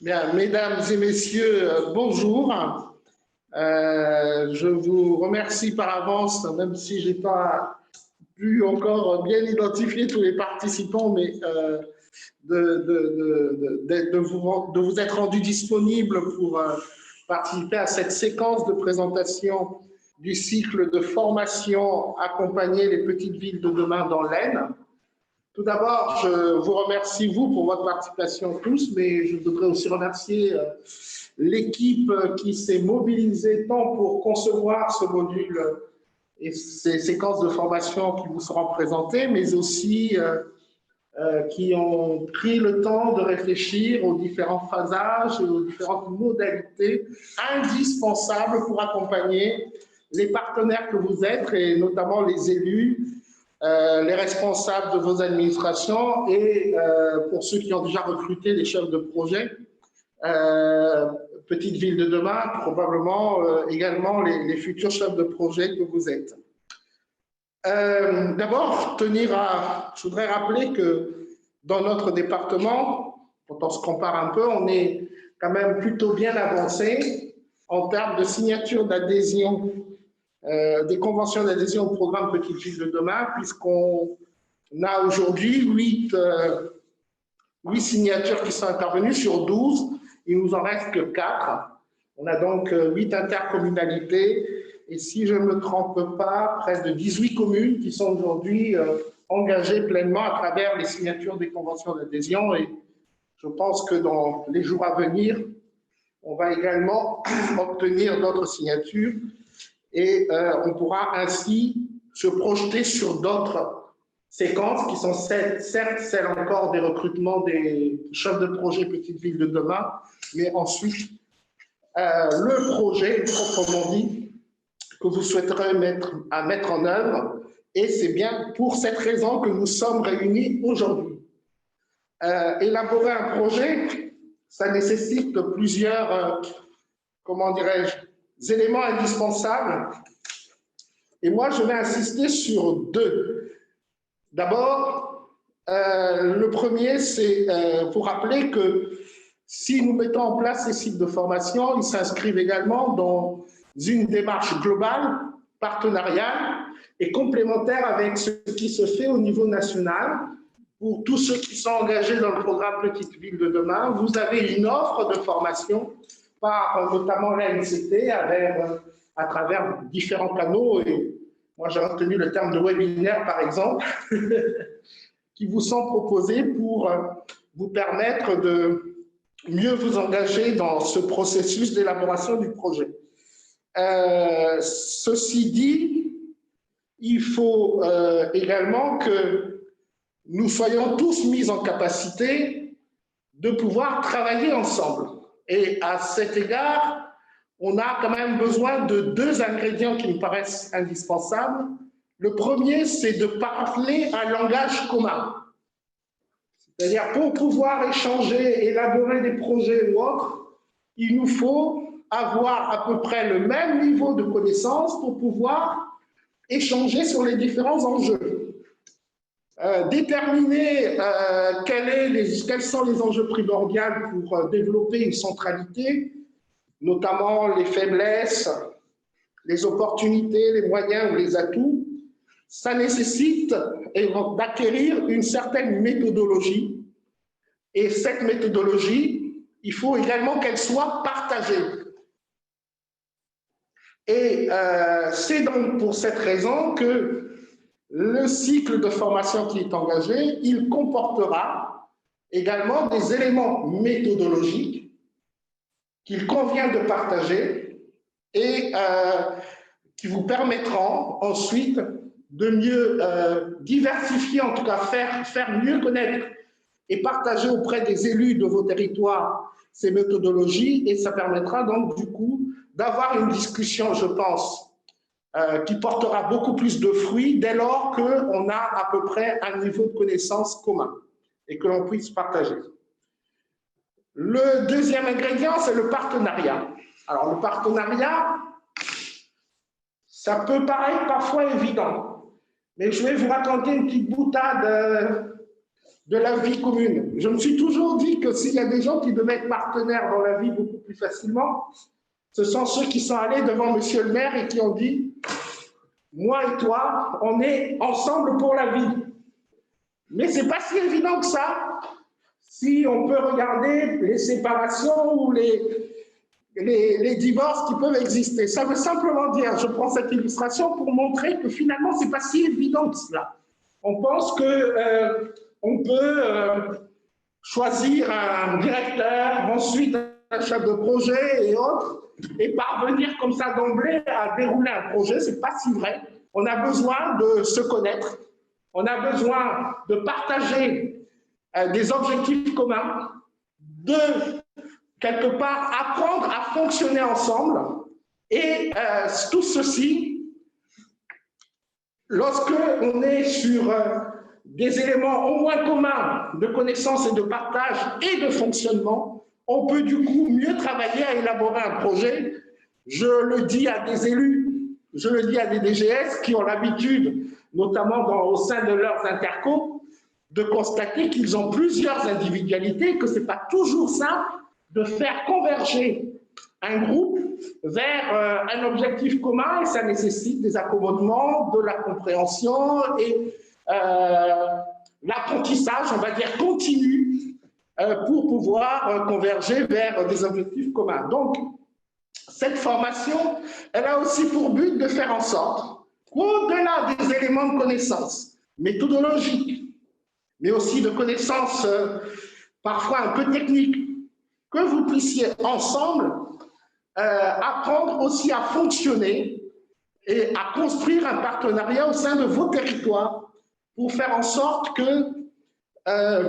Bien, mesdames et messieurs, bonjour. Je vous remercie par avance, même si je n'ai pas pu encore bien identifier tous les participants, mais de vous être rendu disponible pour participer à cette séquence de présentation du cycle de formation Accompagner les petites villes de demain dans l'Aisne. Tout d'abord, je vous remercie, vous, pour votre participation tous, mais je voudrais aussi remercier l'équipe qui s'est mobilisée tant pour concevoir ce module et ces séquences de formation qui vous seront présentées, mais aussi qui ont pris le temps de réfléchir aux différents phasages et aux différentes modalités indispensables pour accompagner les partenaires que vous êtes, et notamment les élus, les responsables de vos administrations et pour ceux qui ont déjà recruté les chefs de projet, Petite Ville de demain, probablement également les futurs chefs de projet que vous êtes. D'abord, je voudrais rappeler que dans notre département, quand on se compare un peu, on est quand même plutôt bien avancé en termes de signature d'adhésion des conventions d'adhésion au programme Petite Ville de demain, puisqu'on a aujourd'hui 8 signatures qui sont intervenues sur 12. Il nous en reste que 4. On a donc 8 intercommunalités et, si je ne me trompe pas, près de 18 communes qui sont aujourd'hui engagées pleinement à travers les signatures des conventions d'adhésion. Et je pense que dans les jours à venir, on va également obtenir d'autres signatures. Et on pourra ainsi se projeter sur d'autres séquences qui sont certes celles encore des recrutements des chefs de projet Petite Ville de demain, mais ensuite le projet proprement dit que vous souhaiterez mettre en œuvre. Et c'est bien pour cette raison que nous sommes réunis aujourd'hui. Élaborer un projet, ça nécessite plusieurs, comment dirais-je, éléments indispensables. Et moi, je vais insister sur 2. D'abord, le premier, c'est pour rappeler que si nous mettons en place ces cycles de formation, ils s'inscrivent également dans une démarche globale, partenariale et complémentaire avec ce qui se fait au niveau national. Pour tous ceux qui sont engagés dans le programme Petite Ville de demain, vous avez une offre de formation par notamment l'ANCT à travers différents canaux, et moi j'ai retenu le terme de webinaire par exemple, qui vous sont proposés pour vous permettre de mieux vous engager dans ce processus d'élaboration du projet. Ceci dit, il faut également que nous soyons tous mis en capacité de pouvoir travailler ensemble. Et à cet égard, on a quand même besoin de 2 ingrédients qui me paraissent indispensables. Le premier, c'est de parler un langage commun. C'est-à-dire, pour pouvoir échanger, élaborer des projets ou autres, il nous faut avoir à peu près le même niveau de connaissance pour pouvoir échanger sur les différents enjeux. Déterminer quels sont les enjeux primordiaux pour développer une centralité, notamment les faiblesses, les opportunités, les moyens ou les atouts, ça nécessite d'acquérir une certaine méthodologie. Et cette méthodologie, il faut également qu'elle soit partagée. Et c'est donc pour cette raison que le cycle de formation qui est engagé, il comportera également des éléments méthodologiques qu'il convient de partager et qui vous permettront ensuite de mieux diversifier, en tout cas faire mieux connaître et partager auprès des élus de vos territoires ces méthodologies, et ça permettra donc du coup d'avoir une discussion, je pense, qui portera beaucoup plus de fruits dès lors qu'on a à peu près un niveau de connaissance commun et que l'on puisse partager. Le deuxième ingrédient, c'est le partenariat. Alors, le partenariat, ça peut paraître parfois évident, mais je vais vous raconter une petite boutade de la vie commune. Je me suis toujours dit que s'il y a des gens qui devaient être partenaires dans la vie beaucoup plus facilement, ce sont ceux qui sont allés devant monsieur le maire et qui ont dit « Moi et toi, on est ensemble pour la vie ». Mais ce n'est pas si évident que ça, si on peut regarder les séparations ou les divorces qui peuvent exister. Ça veut simplement dire, je prends cette illustration pour montrer que finalement, ce n'est pas si évident que cela. On pense qu'on peut choisir un directeur, ensuite un chef de projet et autres, et parvenir comme ça d'emblée à dérouler un projet. Ce n'est pas si vrai. On a besoin de se connaître, on a besoin de partager des objectifs communs, de quelque part apprendre à fonctionner ensemble, et tout ceci, lorsque on est sur des éléments au moins communs de connaissance et de partage et de fonctionnement, on peut du coup mieux travailler à élaborer un projet. Je le dis à des élus, je le dis à des DGS qui ont l'habitude, notamment au sein de leurs intercos, de constater qu'ils ont plusieurs individualités, que ce n'est pas toujours simple de faire converger un groupe vers un objectif commun, et ça nécessite des accommodements, de la compréhension et l'apprentissage, on va dire, continu pour pouvoir converger vers des objectifs communs. Donc, cette formation, elle a aussi pour but de faire en sorte qu'au-delà des éléments de connaissance méthodologiques, mais aussi de connaissances parfois un peu techniques, que vous puissiez ensemble apprendre aussi à fonctionner et à construire un partenariat au sein de vos territoires pour faire en sorte que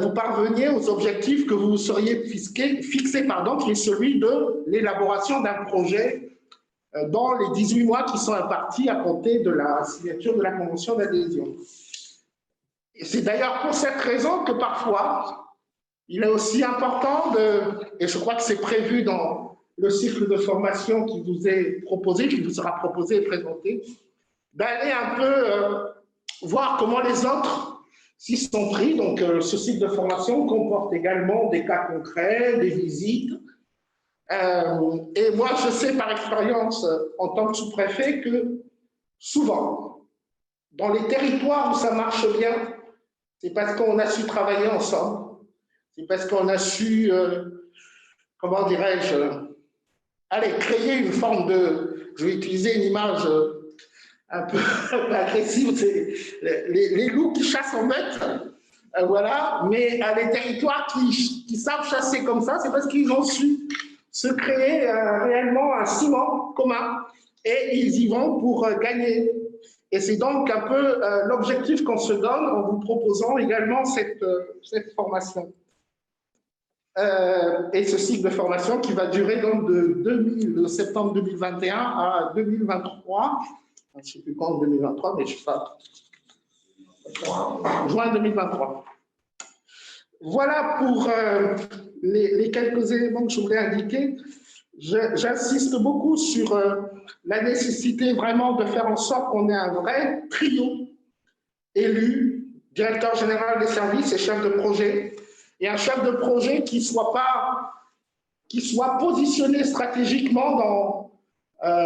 vous parveniez aux objectifs que vous seriez fixés, qui est celui de l'élaboration d'un projet dans les 18 mois qui sont impartis à compter de la signature de la convention d'adhésion. Et c'est d'ailleurs pour cette raison que parfois, il est aussi important et je crois que c'est prévu dans le cycle de formation qui vous est proposé, qui vous sera proposé et présenté, d'aller un peu voir comment les autres s'y sont pris. Donc, ce cycle de formation comporte également des cas concrets, des visites. Et moi, je sais par expérience, en tant que sous-préfet, que souvent, dans les territoires où ça marche bien, c'est parce qu'on a su travailler ensemble. C'est parce qu'on a su, comment dirais-je, créer une forme de, je vais utiliser une image un peu agressive, c'est les loups qui chassent en meute, voilà, mais les territoires qui savent chasser comme ça, c'est parce qu'ils ont su se créer réellement un ciment commun et ils y vont pour gagner. Et c'est donc un peu l'objectif qu'on se donne en vous proposant également cette formation. Et ce cycle de formation qui va durer donc de septembre 2021 à 2023. Je ne sais plus quand, 2023, mais je sais pas. Juin 2023. Voilà pour les quelques éléments que je voulais indiquer. J'insiste beaucoup sur la nécessité vraiment de faire en sorte qu'on ait un vrai trio élu, directeur général des services et chef de projet, et un chef de projet qui soit positionné stratégiquement dans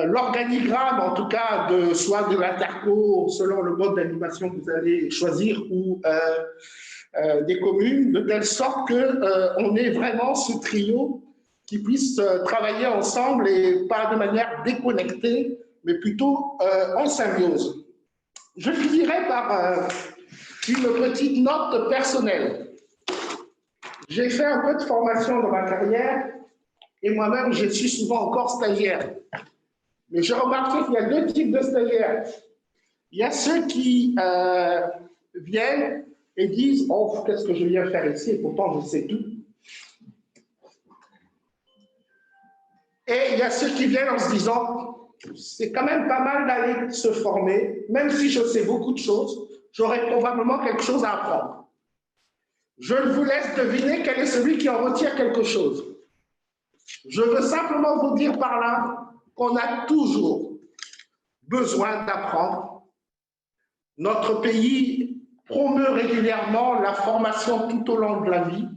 l'organigramme, en tout cas, soit de l'interco, selon le mode d'animation que vous allez choisir, ou des communes, de telle sorte qu'on ait vraiment ce trio qui puisse travailler ensemble et pas de manière déconnectée, mais plutôt en symbiose. Je finirai par une petite note personnelle. J'ai fait un peu de formation dans ma carrière et moi-même, je suis souvent encore stagiaire. Mais j'ai remarqué qu'il y a deux types de stagiaires. Il y a ceux qui viennent et disent « Oh, qu'est-ce que je viens faire ici ?» et pourtant, je sais tout. Et il y a ceux qui viennent en se disant « C'est quand même pas mal d'aller se former, même si je sais beaucoup de choses, j'aurai probablement quelque chose à apprendre. » Je vous laisse deviner quel est celui qui en retire quelque chose. Je veux simplement vous dire par là qu'on a toujours besoin d'apprendre. Notre pays promeut régulièrement la formation tout au long de la vie,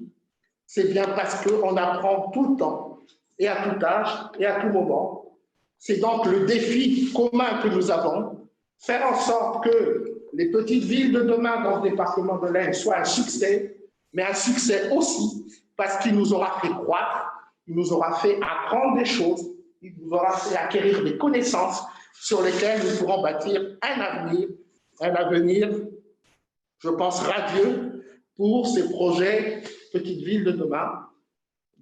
c'est bien parce qu'on apprend tout le temps, et à tout âge, et à tout moment. C'est donc le défi commun que nous avons, faire en sorte que les petites villes de demain dans le département de l'Aisne soient un succès, mais un succès aussi parce qu'il nous aura fait croître, il nous aura fait apprendre des choses, il nous aura fait acquérir des connaissances sur lesquelles nous pourrons bâtir un avenir, je pense, radieux pour ces projets petites villes de demain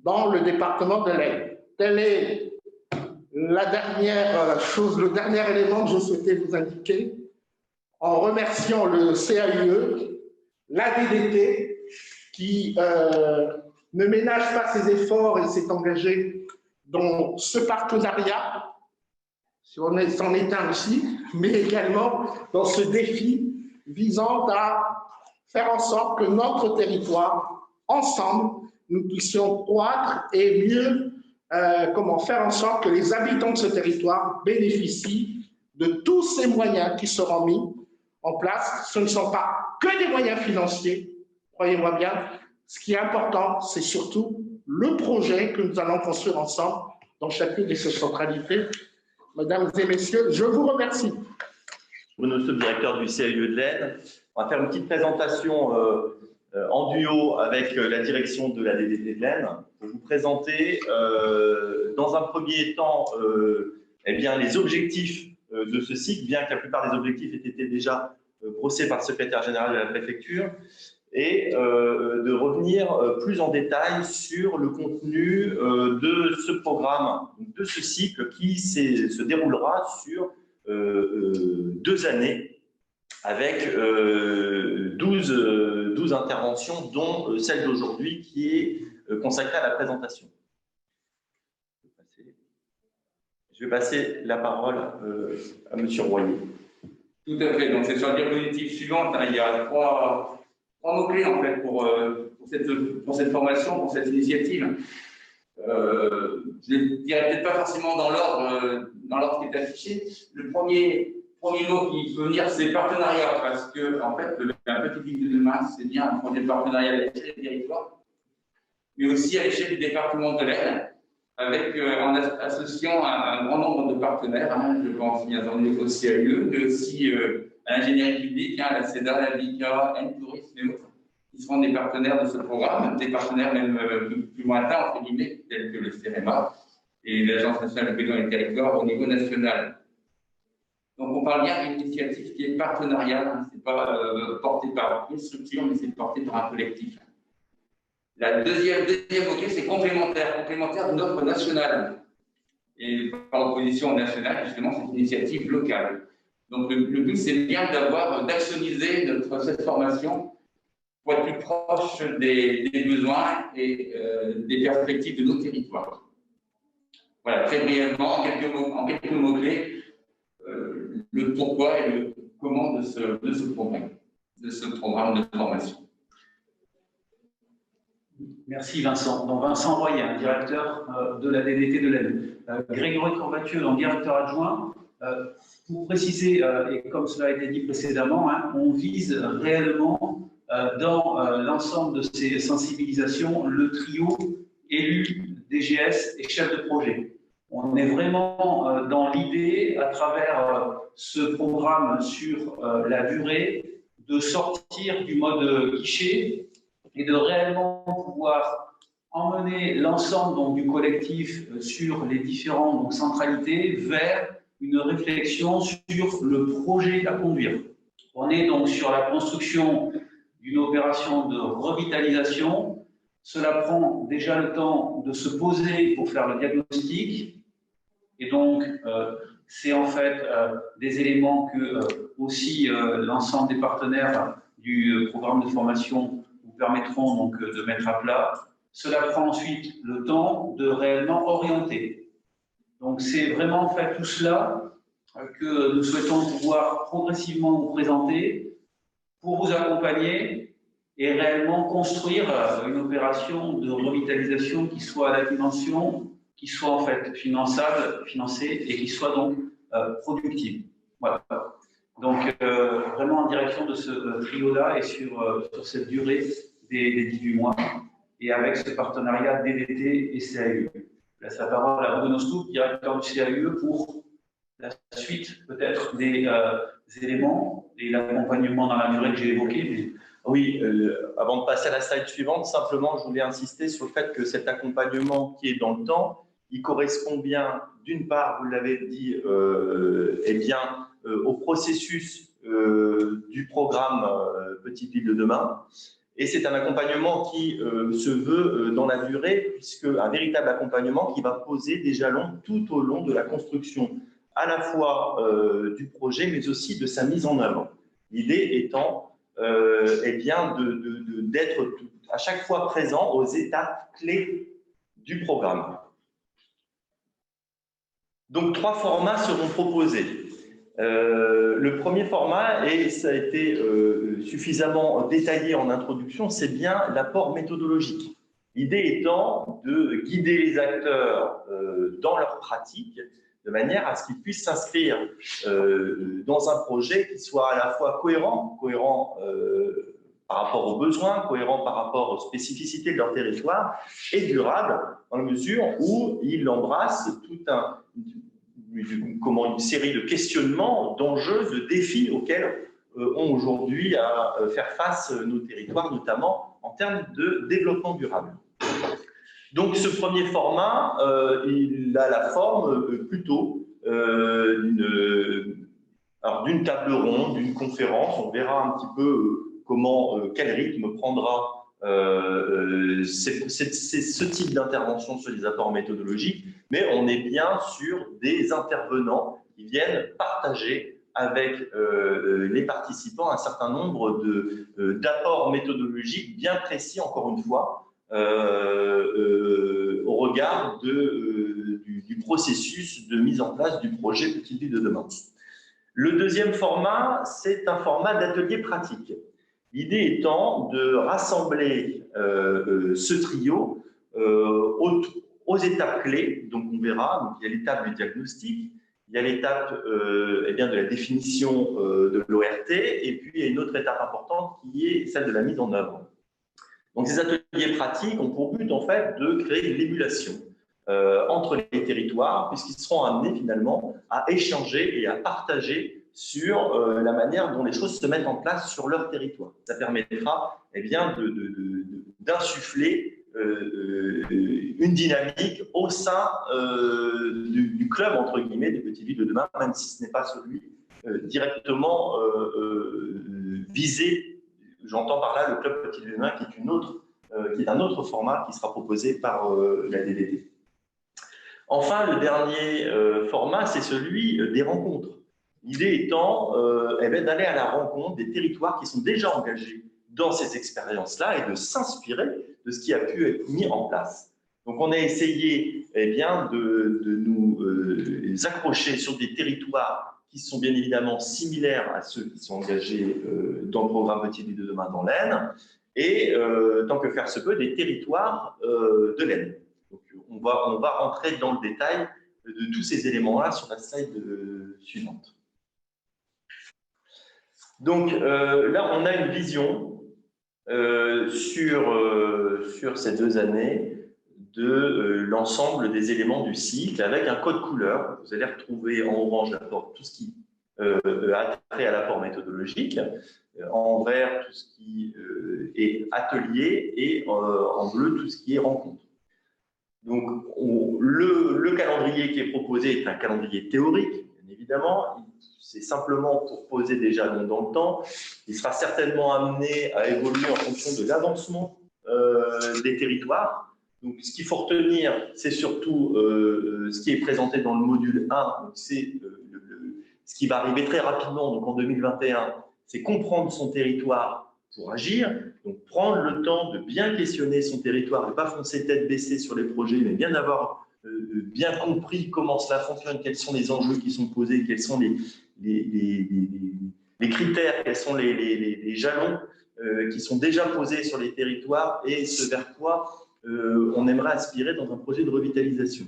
dans le département de l'Aisne. Telle est la dernière chose, le dernier élément que je souhaitais vous indiquer, en remerciant le CAUE, l'ADDT, qui ne ménage pas ses efforts et s'est engagé dans ce partenariat, si on s'en est un aussi, mais également dans ce défi visant à faire en sorte que notre territoire, ensemble, nous puissions croître et mieux faire en sorte que les habitants de ce territoire bénéficient de tous ces moyens qui seront mis en place. Ce ne sont pas que des moyens financiers, croyez-moi bien. Ce qui est important, c'est surtout le projet que nous allons construire ensemble dans chacune de ces centralités. Mesdames et messieurs, je vous remercie. Bruno Stop, directeur du CAUE de l'Aisne. On va faire une petite présentation en duo avec la direction de la DDT de l'Aisne pour vous présenter dans un premier temps eh bien, les objectifs de ce cycle, bien que la plupart des objectifs aient été déjà brossés par le secrétaire général de la préfecture, et de revenir plus en détail sur le contenu de ce programme, de ce cycle qui se déroulera sur 2 années avec 12 interventions, dont celle d'aujourd'hui qui est consacrée à la présentation. Je vais passer la parole à M. Royer. Tout à fait. Donc, c'est sur la diapositive suivante. Hein, il y a trois mots-clés en fait pour cette formation, pour cette initiative. Je ne dirais peut-être pas forcément dans l'ordre qui est affiché. Le premier mot qui peut venir, c'est partenariat, parce que en fait, la petite ville de demain, c'est bien un projet de partenariat à l'échelle du territoire, mais aussi à l'échelle du département de l'Aisne, avec en associant un grand nombre de partenaires. Hein, je pense bien entendu au CAUE, mais aussi à l'ingénierie publique, hein, la CEDA, la BICA, N-Tourisme et autres, qui seront des partenaires de ce programme, des partenaires même plus lointains, entre guillemets, tels que le CEREMA et l'Agence nationale de cohésion des territoires au niveau national. Donc, on parle bien d'une initiative qui est partenariale, hein, ce n'est pas porté par une structure, mais c'est porté par un collectif. La deuxième mot-clé, c'est complémentaire d'une offre nationale. Et par opposition au national, justement, c'est une initiative locale. Donc, le but, c'est bien d'actioniser cette formation pour être plus proche des besoins et des perspectives de nos territoires. Voilà, très brièvement, en quelques mots-clés, le pourquoi et le comment de ce programme de formation. Merci Vincent. Donc Vincent Royer, directeur de la DDT de l'Aisne. Grégory Corbatieu, donc directeur adjoint. Pour préciser, et comme cela a été dit précédemment, hein, on vise réellement dans l'ensemble de ces sensibilisations le trio élu, DGS et chef de projet. On est vraiment dans l'idée, à travers ce programme sur la durée, de sortir du mode guichet et de réellement pouvoir emmener l'ensemble du collectif sur les différentes centralités vers une réflexion sur le projet à conduire. On est donc sur la construction d'une opération de revitalisation. Cela prend déjà le temps de se poser pour faire le diagnostic. Et donc, c'est en fait des éléments que aussi l'ensemble des partenaires du programme de formation vous permettront donc de mettre à plat. Cela prend ensuite le temps de réellement orienter. Donc, c'est vraiment en fait tout cela que nous souhaitons pouvoir progressivement vous présenter pour vous accompagner et réellement construire une opération de revitalisation qui soit à la dimension, qui soit en fait finançable, financée et qui soit donc productive. Voilà. Donc, vraiment en direction de ce trio-là et sur cette durée des 18 mois, et avec ce partenariat DDT et CAUE. Je laisse la parole à Bruno Stoup, directeur du CAUE, pour la suite peut-être des éléments et l'accompagnement dans la durée que j'ai évoqué. Oui, avant de passer à la slide suivante, simplement, je voulais insister sur le fait que cet accompagnement qui est dans le temps, il correspond bien, d'une part, vous l'avez dit, eh bien, au processus du programme Petite Ville de demain. Et c'est un accompagnement qui se veut dans la durée, puisque un véritable accompagnement qui va poser des jalons tout au long de la construction, à la fois du projet, mais aussi de sa mise en œuvre. L'idée étant eh bien, d'être à chaque fois présent aux étapes clés du programme. Donc, 3 formats seront proposés. Le premier format, et ça a été suffisamment détaillé en introduction, c'est bien l'apport méthodologique. L'idée étant de guider les acteurs dans leur pratique, de manière à ce qu'ils puissent s'inscrire dans un projet qui soit à la fois cohérent par rapport aux besoins, cohérent par rapport aux spécificités de leur territoire, et durable, dans la mesure où il embrasse une série de questionnements, d'enjeux, de défis auxquels ont aujourd'hui à faire face nos territoires, notamment en termes de développement durable. Donc, ce premier format, il a la forme plutôt d'une table ronde, d'une conférence. On verra un petit peu quel rythme prendra ce type d'intervention sur les apports méthodologiques, mais on est bien sur des intervenants qui viennent partager avec les participants un certain nombre d'apports méthodologiques bien précis, encore une fois, au regard du processus de mise en place du projet Petite Ville de demain. Le deuxième format, c'est un format d'atelier pratique. L'idée étant de rassembler ce trio aux étapes clés. Donc on verra, donc, il y a l'étape du diagnostic, il y a l'étape eh bien, de la définition de l'ORT, et puis il y a une autre étape importante qui est celle de la mise en œuvre. Donc, ces ateliers pratiques ont pour but, en fait, de créer une émulation entre les territoires, puisqu'ils seront amenés, finalement, à échanger et à partager sur la manière dont les choses se mettent en place sur leur territoire. Ça permettra, eh bien, d'insuffler une dynamique au sein du club, entre guillemets, des Petites Villes de demain, même si ce n'est pas celui directement visé. J'entends par là le club Petite Ville de demain, qui est un autre format qui sera proposé par la DDT. Enfin, le dernier format, c'est celui des rencontres. L'idée étant d'aller à la rencontre des territoires qui sont déjà engagés dans ces expériences-là et de s'inspirer de ce qui a pu être mis en place. Donc, on a essayé de nous accrocher sur des territoires qui sont bien évidemment similaires à ceux qui sont engagés dans le programme Petite Ville de demain dans l'Aisne, et tant que faire se peut, des territoires de l'Aisne. Donc, on va rentrer dans le détail de tous ces éléments-là sur la slide suivante. Donc là, on a une vision sur ces 2 années de l'ensemble des éléments du cycle avec un code couleur. Vous allez retrouver en orange tout ce qui a trait à l'apport méthodologique, en vert tout ce qui est atelier et en bleu tout ce qui est rencontre. Donc le calendrier qui est proposé est un calendrier théorique, bien évidemment. C'est simplement pour poser des jalons dans le temps. Il sera certainement amené à évoluer en fonction de l'avancement des territoires. Donc, ce qu'il faut retenir, c'est surtout ce qui est présenté dans le module 1. C'est ce qui va arriver très rapidement, donc en 2021, c'est comprendre son territoire pour agir. Donc, prendre le temps de bien questionner son territoire, ne pas foncer tête baissée sur les projets, mais bien avoir bien compris comment cela fonctionne, quels sont les enjeux qui sont posés, quels sont les critères, quels sont les jalons qui sont déjà posés sur les territoires et ce vers quoi on aimerait aspirer dans un projet de revitalisation.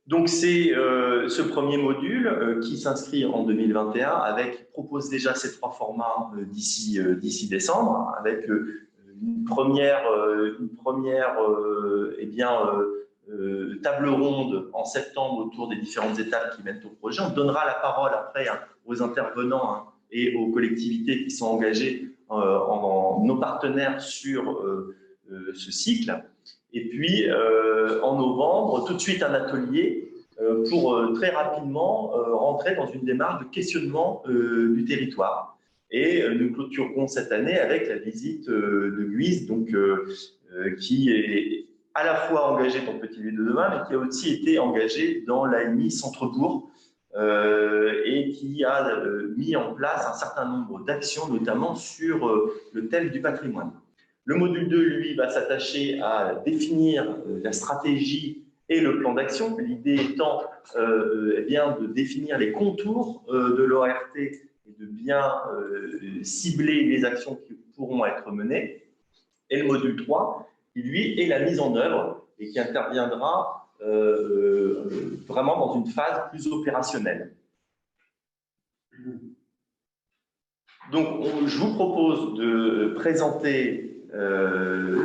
Donc, c'est ce premier module qui s'inscrit en 2021 propose déjà ces 3 formats d'ici décembre, avec une première table ronde en septembre autour des différentes étapes qui mènent au projet. On donnera la parole après aux intervenants et aux collectivités qui sont engagées en nos partenaires sur ce cycle. Et puis, en novembre, tout de suite un atelier pour très rapidement rentrer dans une démarche de questionnement du territoire. Et nous clôturerons cette année avec la visite de Guise, donc, qui est à la fois engagé dans Petite Ville de demain, mais qui a aussi été engagé dans l'AMI Centre-Bourg et qui a mis en place un certain nombre d'actions, notamment sur le thème du patrimoine. Le module 2, lui, va s'attacher à définir la stratégie et le plan d'action. L'idée étant bien de définir les contours de l'ORT et de bien cibler les actions qui pourront être menées. Et le module 3, qui lui est la mise en œuvre et qui interviendra vraiment dans une phase plus opérationnelle. Donc, je vous propose de présenter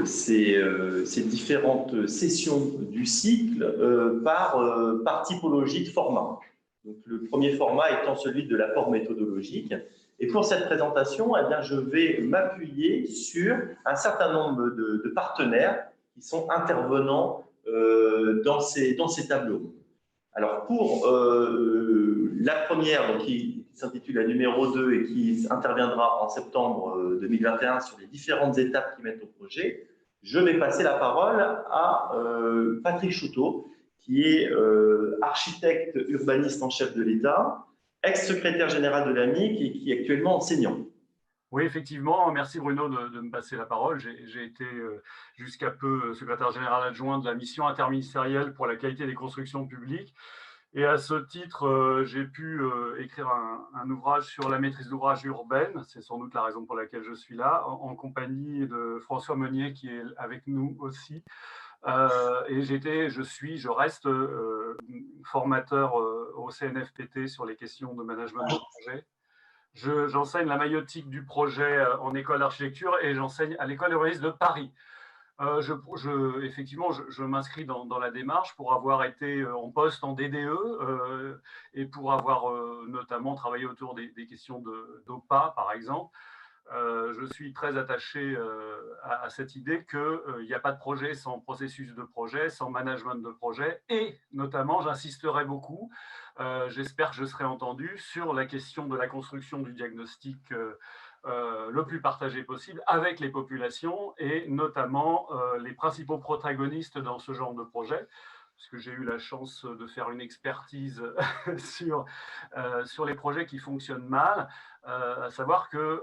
ces différentes sessions du cycle par typologie de format. Donc, le premier format étant celui de l'apport méthodologique. Et pour cette présentation, eh bien, je vais m'appuyer sur un certain nombre de partenaires qui sont intervenants dans ces tables rondes. Alors, pour la première, donc, qui s'intitule la numéro 2 et qui interviendra en septembre 2021 sur les différentes étapes qui mènent au projet, je vais passer la parole à Patrick Chouteau, qui est architecte urbaniste en chef de l'État, ex-secrétaire général de l'AMIC et qui est actuellement enseignant. Oui, effectivement. Merci Bruno de me passer la parole. J'ai été jusqu'à peu secrétaire général adjoint de la mission interministérielle pour la qualité des constructions publiques. Et à ce titre, j'ai pu écrire un ouvrage sur la maîtrise d'ouvrage urbaine. C'est sans doute la raison pour laquelle je suis là, en compagnie de François Meunier, qui est avec nous aussi. Et je reste formateur au CNFPT sur les questions de management de projet. J'enseigne la maïeutique du projet en école d'architecture et j'enseigne à l'école urbaniste de Paris. Effectivement, je m'inscris dans la démarche pour avoir été en poste en DDE et pour avoir notamment travaillé autour des questions d'OPA, par exemple. Je suis très attaché à cette idée qu'il n'y a pas de projet sans processus de projet, sans management de projet, et notamment, j'insisterai beaucoup, j'espère que je serai entendu sur la question de la construction du diagnostic le plus partagé possible avec les populations et notamment les principaux protagonistes dans ce genre de projet, parce que j'ai eu la chance de faire une expertise sur les projets qui fonctionnent mal, à savoir que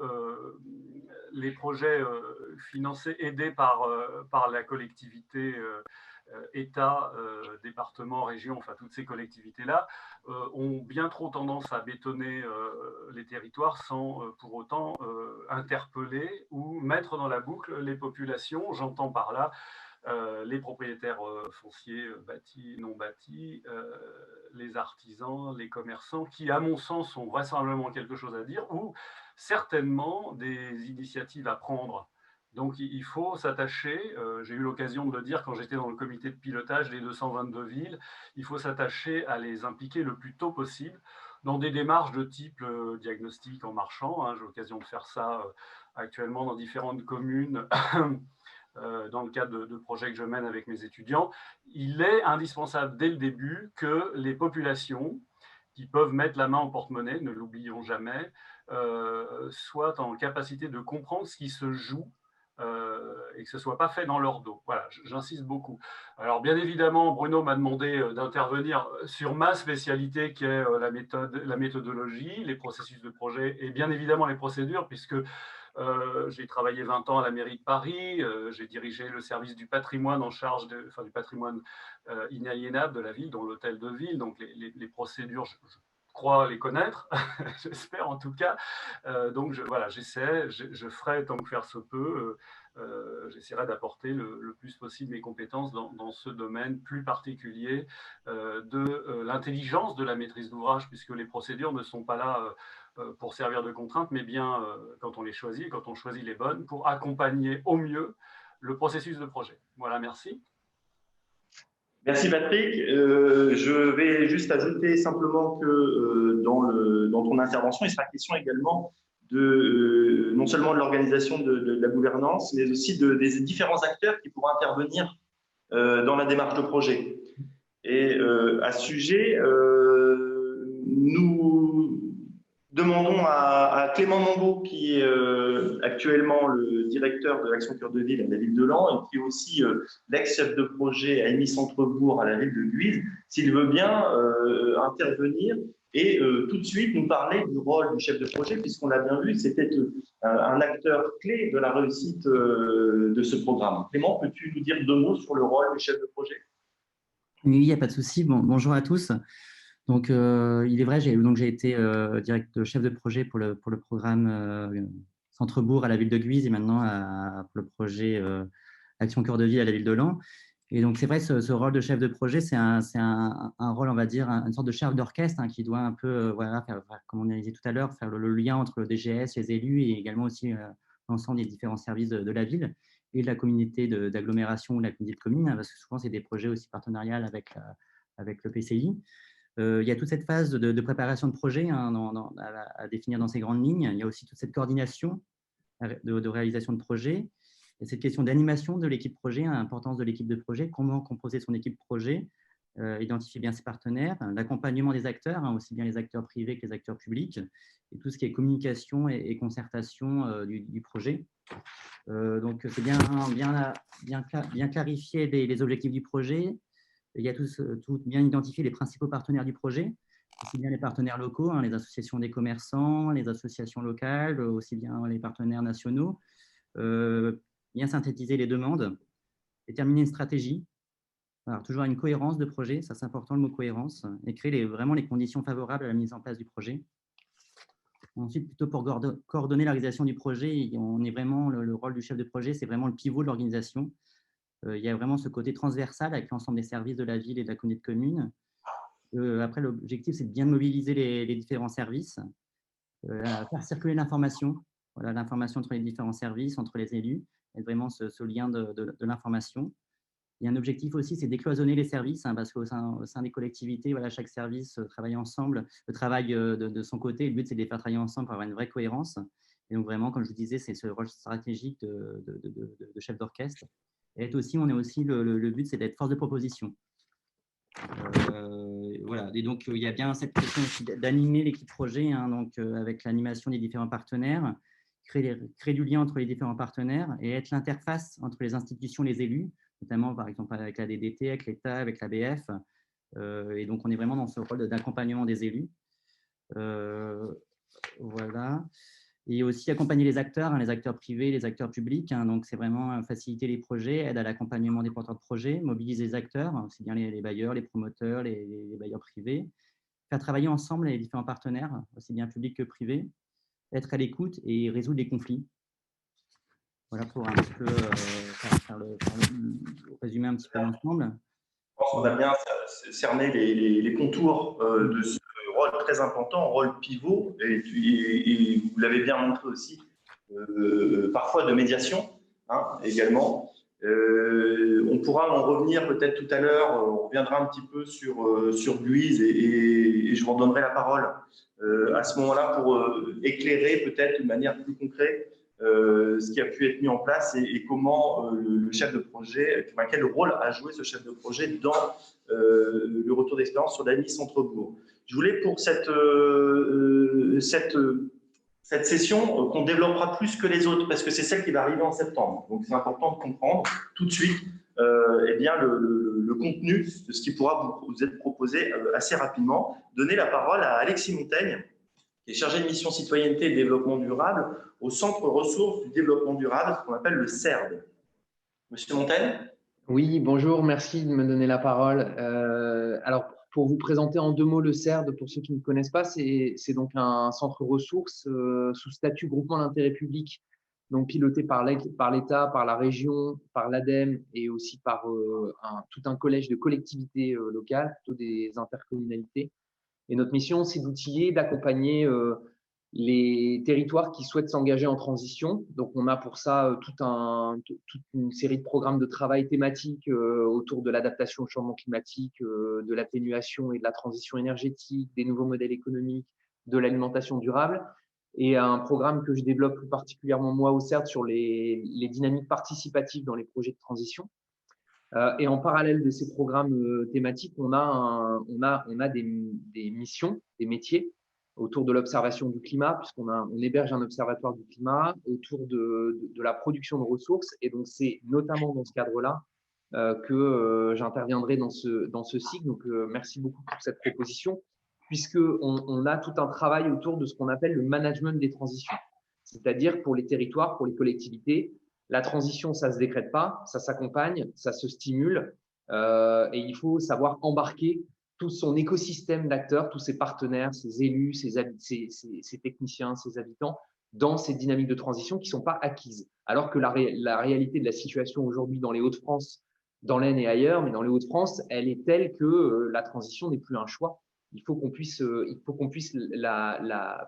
les projets financés, aidés par la collectivité, État, département, région, enfin toutes ces collectivités-là, ont bien trop tendance à bétonner les territoires sans pour autant interpeller ou mettre dans la boucle les populations. J'entends par là les propriétaires fonciers bâtis, non bâtis, les artisans, les commerçants, qui, à mon sens, ont vraisemblablement quelque chose à dire ou certainement des initiatives à prendre. Donc, il faut s'attacher, j'ai eu l'occasion de le dire quand j'étais dans le comité de pilotage des 222 villes, il faut s'attacher à les impliquer le plus tôt possible dans des démarches de type diagnostic en marchant. Hein, j'ai l'occasion de faire ça actuellement dans différentes communes. Dans le cadre de projets que je mène avec mes étudiants, il est indispensable dès le début que les populations qui peuvent mettre la main au porte-monnaie, ne l'oublions jamais, soient en capacité de comprendre ce qui se joue et que ce ne soit pas fait dans leur dos. Voilà, j'insiste beaucoup. Alors bien évidemment, Bruno m'a demandé d'intervenir sur ma spécialité qui est la méthodologie, les processus de projet et bien évidemment les procédures, puisque j'ai travaillé 20 ans à la mairie de Paris, j'ai dirigé le service du patrimoine en charge du patrimoine inaliénable de la ville, dont l'hôtel de ville. Donc les procédures, je crois les connaître, j'espère en tout cas. Donc voilà, je ferai tant que faire se peut. J'essaierai d'apporter le plus possible mes compétences dans ce domaine plus particulier de l'intelligence de la maîtrise d'ouvrage, puisque les procédures ne sont pas là pour servir de contrainte, mais bien quand on les choisit, quand on choisit les bonnes, pour accompagner au mieux le processus de projet. Voilà, merci. Merci Patrick. Je vais juste ajouter simplement que dans ton intervention, il sera question également non seulement de l'organisation de la gouvernance, mais aussi des différents acteurs qui pourront intervenir dans la démarche de projet. Et à ce sujet, nous demandons à Clément Mambeau, qui est actuellement le directeur de l'Action Cœur de Ville à la ville de Laon et qui est aussi l'ex-chef de projet à EMI Centre-Bourg à la ville de Guise, s'il veut bien intervenir et tout de suite nous parler du rôle du chef de projet, puisqu'on l'a bien vu, c'était un acteur clé de la réussite de ce programme. Clément, peux-tu nous dire 2 mots sur le rôle du chef de projet? Oui, il n'y a pas de souci. Bonjour à tous. Donc, il est vrai, j'ai été chef de projet pour le programme Centre-Bourg à la ville de Guise et maintenant pour le projet Action Cœur de Ville à la ville de Laon. Et donc, c'est vrai, ce rôle de chef de projet, c'est un rôle, on va dire, une sorte de chef d'orchestre qui doit un peu, voilà, faire, comme on a dit tout à l'heure, faire le lien entre le DGS, les élus et également aussi l'ensemble des différents services de la ville et de la communauté d'agglomération ou de la communauté de communes, parce que souvent, c'est des projets aussi partenariales avec le PCI. Il y a toute cette phase de préparation de projet à définir dans ces grandes lignes. Il y a aussi toute cette coordination de réalisation de projet. Il y a cette question d'animation de l'équipe projet, l'importance de l'équipe de projet, comment composer son équipe projet, identifier bien ses partenaires, l'accompagnement des acteurs, aussi bien les acteurs privés que les acteurs publics, et tout ce qui est communication et concertation du projet. Donc, c'est bien clarifier les objectifs du projet. Il y a tout bien identifier les principaux partenaires du projet, aussi bien les partenaires locaux, les associations des commerçants, les associations locales, aussi bien les partenaires nationaux. Bien synthétiser les demandes, déterminer une stratégie. Alors, toujours une cohérence de projet, ça c'est important le mot cohérence, et créer vraiment les conditions favorables à la mise en place du projet. Ensuite, plutôt pour coordonner l'organisation du projet, on est vraiment, le rôle du chef de projet, c'est vraiment le pivot de l'organisation. Il y a vraiment ce côté transversal avec l'ensemble des services de la ville et de la communauté de communes. Après, l'objectif, c'est de bien mobiliser les différents services, faire circuler l'information, voilà, l'information entre les différents services, entre les élus, et vraiment ce lien de l'information. Il y a un objectif aussi, c'est décloisonner les services, parce qu'au sein des collectivités, voilà, chaque service travaille ensemble, travaille de son côté. Le but, c'est de les faire travailler ensemble pour avoir une vraie cohérence. Et donc, vraiment, comme je vous disais, c'est ce rôle stratégique de chef d'orchestre. Et on est aussi, le but, c'est d'être force de proposition. Voilà. Et donc, il y a bien cette question d'animer l'équipe projet, donc, avec l'animation des différents partenaires, créer du lien entre les différents partenaires et être l'interface entre les institutions et les élus, notamment par exemple avec la DDT, avec l'État, avec l'ABF. Et donc, on est vraiment dans ce rôle d'accompagnement des élus. Voilà. Et aussi accompagner les acteurs privés, les acteurs publics. Donc, c'est vraiment faciliter les projets, aide à l'accompagnement des porteurs de projets, mobiliser les acteurs, aussi bien les bailleurs, les promoteurs, les bailleurs privés, faire travailler ensemble les différents partenaires, aussi bien publics que privés, être à l'écoute et résoudre les conflits. Voilà pour un petit peu résumer un petit peu l'ensemble. Je pense qu'on a bien cerné les contours de ce rôle très important, rôle pivot, et vous l'avez bien montré aussi, parfois de médiation également. On pourra en revenir peut-être tout à l'heure, on reviendra un petit peu sur Guise et je vous redonnerai la parole à ce moment-là pour éclairer peut-être de manière plus concrète ce qui a pu être mis en place et comment le chef de projet, quel rôle a joué ce chef de projet dans le retour d'expérience sur l'AMI Centre-Bourg. Je voulais pour cette session qu'on développera plus que les autres parce que c'est celle qui va arriver en septembre. Donc c'est important de comprendre tout de suite bien le contenu de ce qui pourra vous être proposé assez rapidement. Donner la parole à Alexis Montaigne, qui est chargé de mission citoyenneté et développement durable au Centre ressources du développement durable, ce qu'on appelle le CERD. Monsieur Montaigne ? Oui, bonjour, merci de me donner la parole. Alors, Pour vous présenter en 2 mots le CERD, pour ceux qui ne connaissent pas, c'est donc un centre ressources sous statut groupement d'intérêt public, donc piloté par l'État, par la région, par l'ADEME et aussi par tout un collège de collectivités locales, plutôt des intercommunalités. Et notre mission, c'est d'outiller, d'accompagner les territoires qui souhaitent s'engager en transition. Donc, on a pour ça toute une série de programmes de travail thématiques autour de l'adaptation au changement climatique, de l'atténuation et de la transition énergétique, des nouveaux modèles économiques, de l'alimentation durable. Et un programme que je développe plus particulièrement moi au CERD sur les dynamiques participatives dans les projets de transition. Et en parallèle de ces programmes thématiques, on a des missions, des métiers autour de l'observation du climat, puisqu'on héberge un observatoire du climat, autour de la production de ressources. Et donc, c'est notamment dans ce cadre-là que j'interviendrai dans ce cycle. Donc, merci beaucoup pour cette proposition, puisqu'on a tout un travail autour de ce qu'on appelle le management des transitions. C'est-à-dire pour les territoires, pour les collectivités, la transition, ça ne se décrète pas, ça s'accompagne, ça se stimule et il faut savoir embarquer tout son écosystème d'acteurs, tous ses partenaires, ses élus, ses techniciens, ses habitants dans ces dynamiques de transition qui ne sont pas acquises. Alors que la réalité de la situation aujourd'hui dans les Hauts-de-France, dans l'Aisne et ailleurs, mais dans les Hauts-de-France, elle est telle que la transition n'est plus un choix. Il faut qu'on puisse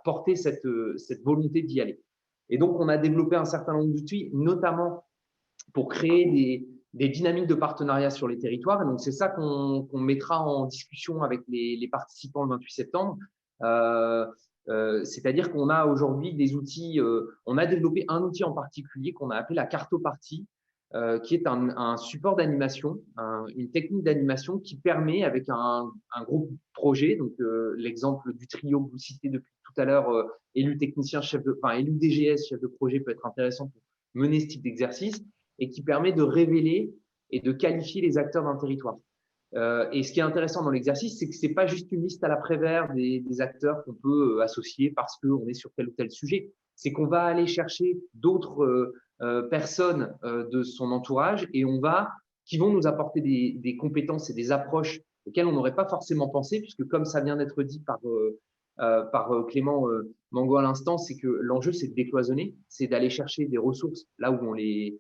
porter cette volonté d'y aller. Et donc, on a développé un certain nombre d'outils, notamment pour créer des dynamiques de partenariat sur les territoires. Et donc, c'est ça qu'on mettra en discussion avec les participants le 28 septembre. C'est-à-dire qu'on a aujourd'hui des outils, on a développé un outil en particulier qu'on a appelé la cartopartie, qui est un support d'animation, une technique d'animation qui permet, avec un groupe projet, donc l'exemple du trio que vous citez depuis tout à l'heure, élu technicien, élu DGS, chef de projet, peut être intéressant pour mener ce type d'exercice, et qui permet de révéler et de qualifier les acteurs d'un territoire. Et ce qui est intéressant dans l'exercice, c'est que ce n'est pas juste une liste à la Prévert des acteurs qu'on peut associer parce qu'on est sur tel ou tel sujet. C'est qu'on va aller chercher d'autres personnes de son entourage et qui vont nous apporter des compétences et des approches auxquelles on n'aurait pas forcément pensé, puisque comme ça vient d'être dit par Clément Mango à l'instant, c'est que l'enjeu, c'est de décloisonner, c'est d'aller chercher des ressources là où on les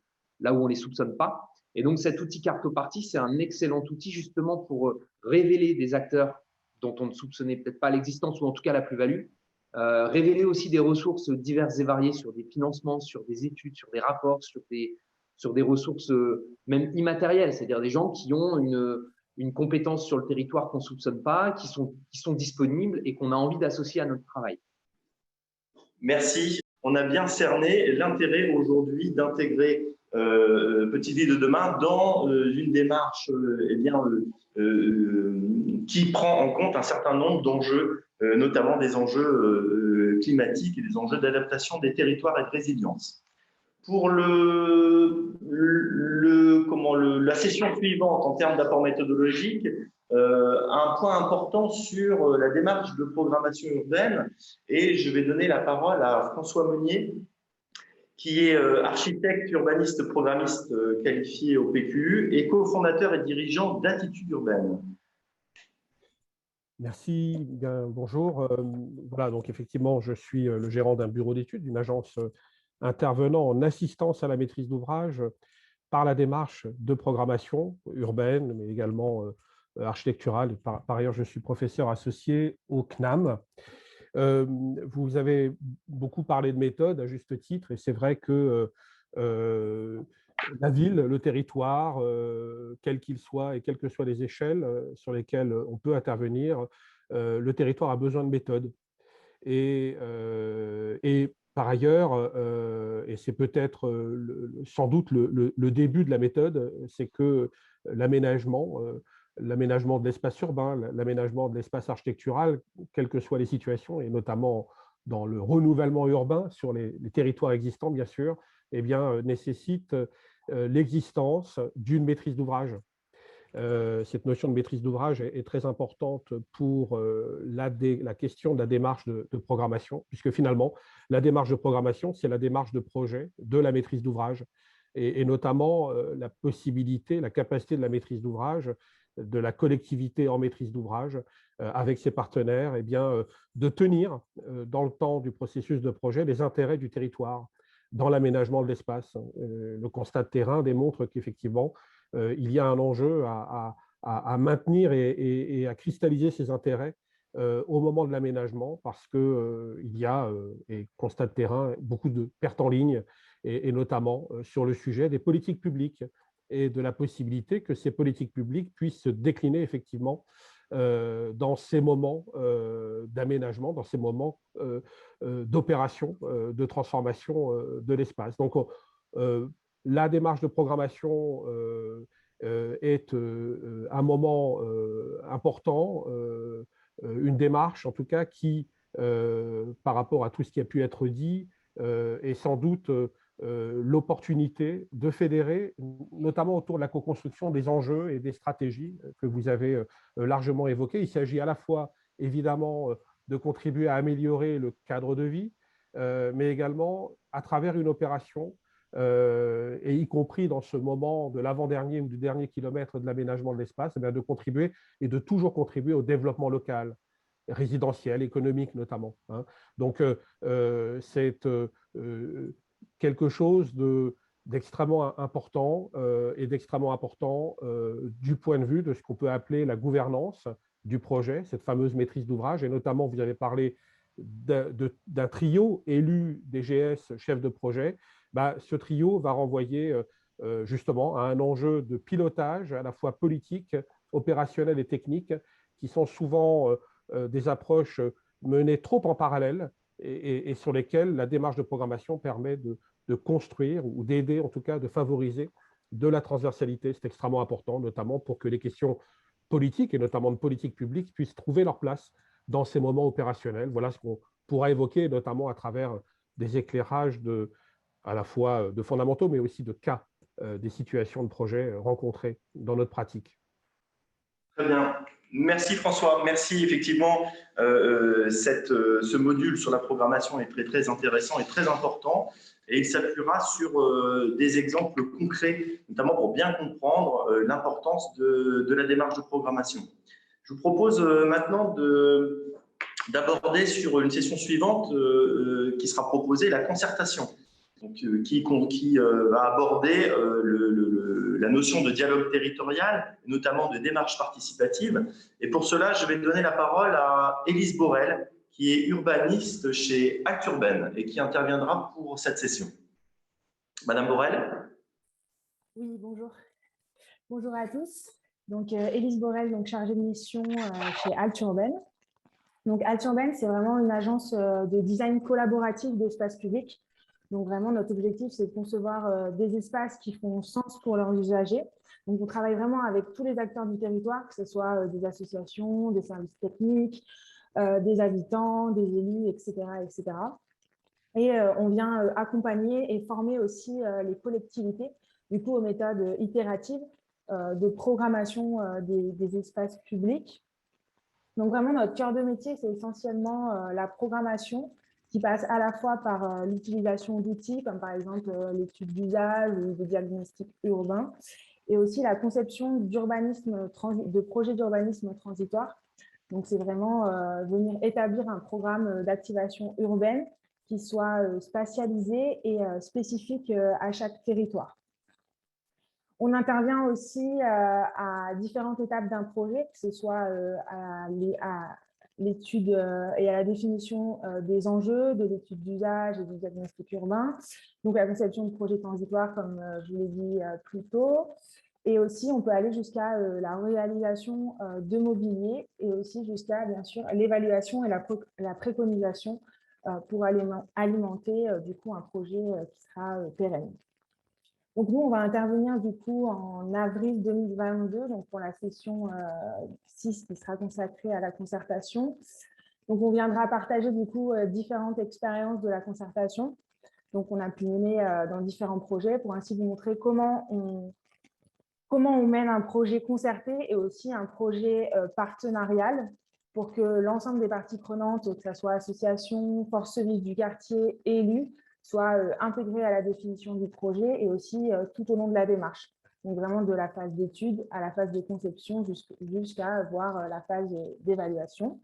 soupçonne pas. Et donc, cet outil cartopartie, c'est un excellent outil justement pour révéler des acteurs dont on ne soupçonnait peut-être pas l'existence ou en tout cas la plus-value, révéler aussi des ressources diverses et variées sur des financements, sur des études, sur des rapports, sur des ressources même immatérielles, c'est-à-dire des gens qui ont une compétence sur le territoire qu'on ne soupçonne pas, qui sont disponibles et qu'on a envie d'associer à notre travail. Merci. On a bien cerné l'intérêt aujourd'hui d'intégrer Petite Ville de demain dans une démarche qui prend en compte un certain nombre d'enjeux, notamment des enjeux climatiques et des enjeux d'adaptation des territoires et de résilience. Pour la session suivante en termes d'apport méthodologique, un point important sur la démarche de programmation urbaine, et je vais donner la parole à François Meunier, qui est architecte, urbaniste, programmiste qualifié au PQU et cofondateur et dirigeant d'Attitude Urbaine. Merci, bien, bonjour. Voilà, donc effectivement, je suis le gérant d'un bureau d'études, d'une agence intervenant en assistance à la maîtrise d'ouvrage par la démarche de programmation urbaine, mais également architecturale. Par ailleurs, je suis professeur associé au CNAM. Vous avez beaucoup parlé de méthode à juste titre, et c'est vrai que la ville, le territoire, quel qu'il soit et quelles que soient les échelles sur lesquelles on peut intervenir, le territoire a besoin de méthode. Et par ailleurs, et c'est peut-être sans doute le début de la méthode, c'est que l'aménagement de l'espace urbain, l'aménagement de l'espace architectural, quelles que soient les situations, et notamment dans le renouvellement urbain sur les territoires existants, bien sûr, eh bien, nécessite l'existence d'une maîtrise d'ouvrage. Cette notion de maîtrise d'ouvrage est très importante pour la question de la démarche de programmation, puisque finalement, la démarche de programmation, c'est la démarche de projet de la maîtrise d'ouvrage, et notamment la possibilité, la capacité de la maîtrise d'ouvrage, de la collectivité en maîtrise d'ouvrage avec ses partenaires, eh bien, de tenir dans le temps du processus de projet les intérêts du territoire dans l'aménagement de l'espace. Le constat de terrain démontre qu'effectivement, il y a un enjeu à maintenir et à cristalliser ces intérêts au moment de l'aménagement parce qu'il y a, et constat de terrain, beaucoup de pertes en ligne et notamment sur le sujet des politiques publiques et de la possibilité que ces politiques publiques puissent se décliner effectivement dans ces moments d'aménagement, dans ces moments d'opération, de transformation de l'espace. Donc, la démarche de programmation est un moment important, une démarche en tout cas qui, par rapport à tout ce qui a pu être dit, est sans doute l'opportunité de fédérer, notamment autour de la co-construction des enjeux et des stratégies que vous avez largement évoquées. Il s'agit à la fois, évidemment, de contribuer à améliorer le cadre de vie, mais également à travers une opération, et y compris dans ce moment de l'avant-dernier ou du dernier kilomètre de l'aménagement de l'espace, de contribuer et de toujours contribuer au développement local, résidentiel, économique notamment. Donc, c'est quelque chose d'extrêmement important et d'extrêmement important du point de vue de ce qu'on peut appeler la gouvernance du projet, cette fameuse maîtrise d'ouvrage, et notamment vous avez parlé d'un trio élu DGS chef de projet. Ce trio va renvoyer justement à un enjeu de pilotage à la fois politique, opérationnel et technique, qui sont souvent des approches menées trop en parallèle et sur lesquelles la démarche de programmation permet de construire ou d'aider, en tout cas, de favoriser de la transversalité. C'est extrêmement important, notamment pour que les questions politiques, et notamment de politique publique, puissent trouver leur place dans ces moments opérationnels. Voilà ce qu'on pourra évoquer, notamment à travers des éclairages à la fois de fondamentaux, mais aussi de cas des situations de projet rencontrées dans notre pratique. Très bien. Merci François. Merci effectivement. Ce module sur la programmation est très, très intéressant et très important. Et il s'appuiera sur des exemples concrets, notamment pour bien comprendre l'importance de la démarche de programmation. Je vous propose maintenant d'aborder sur une session suivante qui sera proposée, la concertation. Donc, qui va aborder la notion de dialogue territorial, notamment de démarche participative. Et pour cela, je vais donner la parole à Élise Borel, qui est urbaniste chez Act Urbaine et qui interviendra pour cette session. Madame Borel. Oui, bonjour. Bonjour à tous. Donc, Élise Borel, donc chargée de mission chez Act Urbaine. Donc, Act Urbaine, c'est vraiment une agence de design collaboratif d'espaces publics. Donc, vraiment, notre objectif, c'est de concevoir des espaces qui font sens pour leurs usagers. Donc, on travaille vraiment avec tous les acteurs du territoire, que ce soit des associations, des services techniques, des habitants, des élus, etc. etc. Et on vient accompagner et former aussi les collectivités, du coup, aux méthodes itératives de programmation des espaces publics. Donc, vraiment, notre cœur de métier, c'est essentiellement la programmation, qui passe à la fois par l'utilisation d'outils, comme par exemple l'étude d'usage ou des diagnostics urbains, et aussi la conception de projets d'urbanisme transitoire. Donc, c'est vraiment venir établir un programme d'activation urbaine qui soit spatialisé et spécifique à chaque territoire. On intervient aussi à différentes étapes d'un projet, que ce soit à l'étude et à la définition des enjeux, de l'étude d'usage et du diagnostic urbain, donc la conception de projets transitoires, comme je l'ai dit plus tôt, et aussi on peut aller jusqu'à la réalisation de mobilier et aussi jusqu'à, bien sûr, l'évaluation et la préconisation pour alimenter du coup un projet qui sera pérenne. Donc, nous, on va intervenir du coup en avril 2022, donc pour la session 6 qui sera consacrée à la concertation. Donc, on viendra partager du coup différentes expériences de la concertation. Donc, on a pu mener dans différents projets pour ainsi vous montrer comment on mène un projet concerté et aussi un projet partenarial pour que l'ensemble des parties prenantes, que ce soit associations, forces vives du quartier, élus, soit intégré à la définition du projet et aussi tout au long de la démarche. Donc vraiment de la phase d'étude à la phase de conception jusqu'à voir la phase d'évaluation.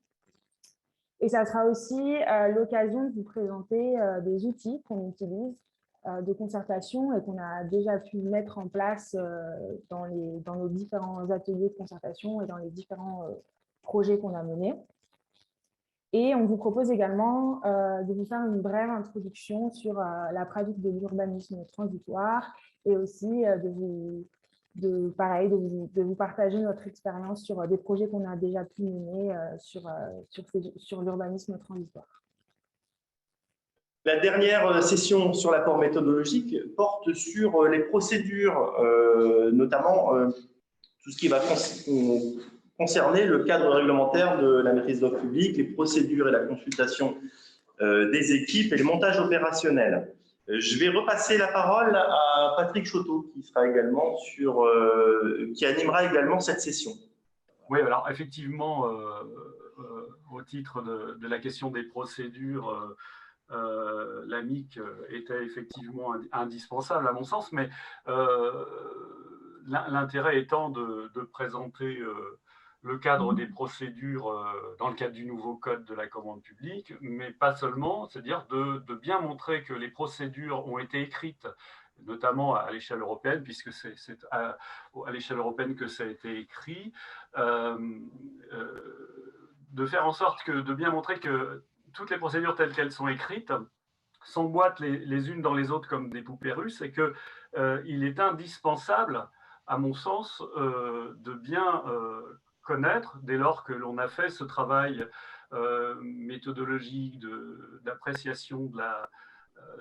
Et ça sera aussi l'occasion de vous présenter des outils qu'on utilise de concertation et qu'on a déjà pu mettre en place dans nos différents ateliers de concertation et dans les différents projets qu'on a menés. Et on vous propose également de vous faire une brève introduction sur la pratique de l'urbanisme transitoire et aussi de vous partager notre expérience sur des projets qu'on a déjà pu mener sur l'urbanisme transitoire. La dernière session sur l'apport méthodologique porte sur les procédures, notamment tout ce qui va concerner le cadre réglementaire de la maîtrise d'œuvre publique, les procédures et la consultation des équipes et le montage opérationnel. Je vais repasser la parole à Patrick Choteau, qui animera également cette session. Oui, alors effectivement, au titre de la question des procédures, l'AMIC était effectivement indispensable à mon sens, mais l'intérêt étant de présenter le cadre des procédures dans le cadre du nouveau code de la commande publique, mais pas seulement, c'est-à-dire de bien montrer que les procédures ont été écrites, notamment à l'échelle européenne, puisque c'est à l'échelle européenne que ça a été écrit, de faire en sorte de bien montrer que toutes les procédures telles qu'elles sont écrites s'emboîtent les unes dans les autres comme des poupées russes et qu'il est indispensable, à mon sens, de bien connaître, dès lors que l'on a fait ce travail méthodologique d'appréciation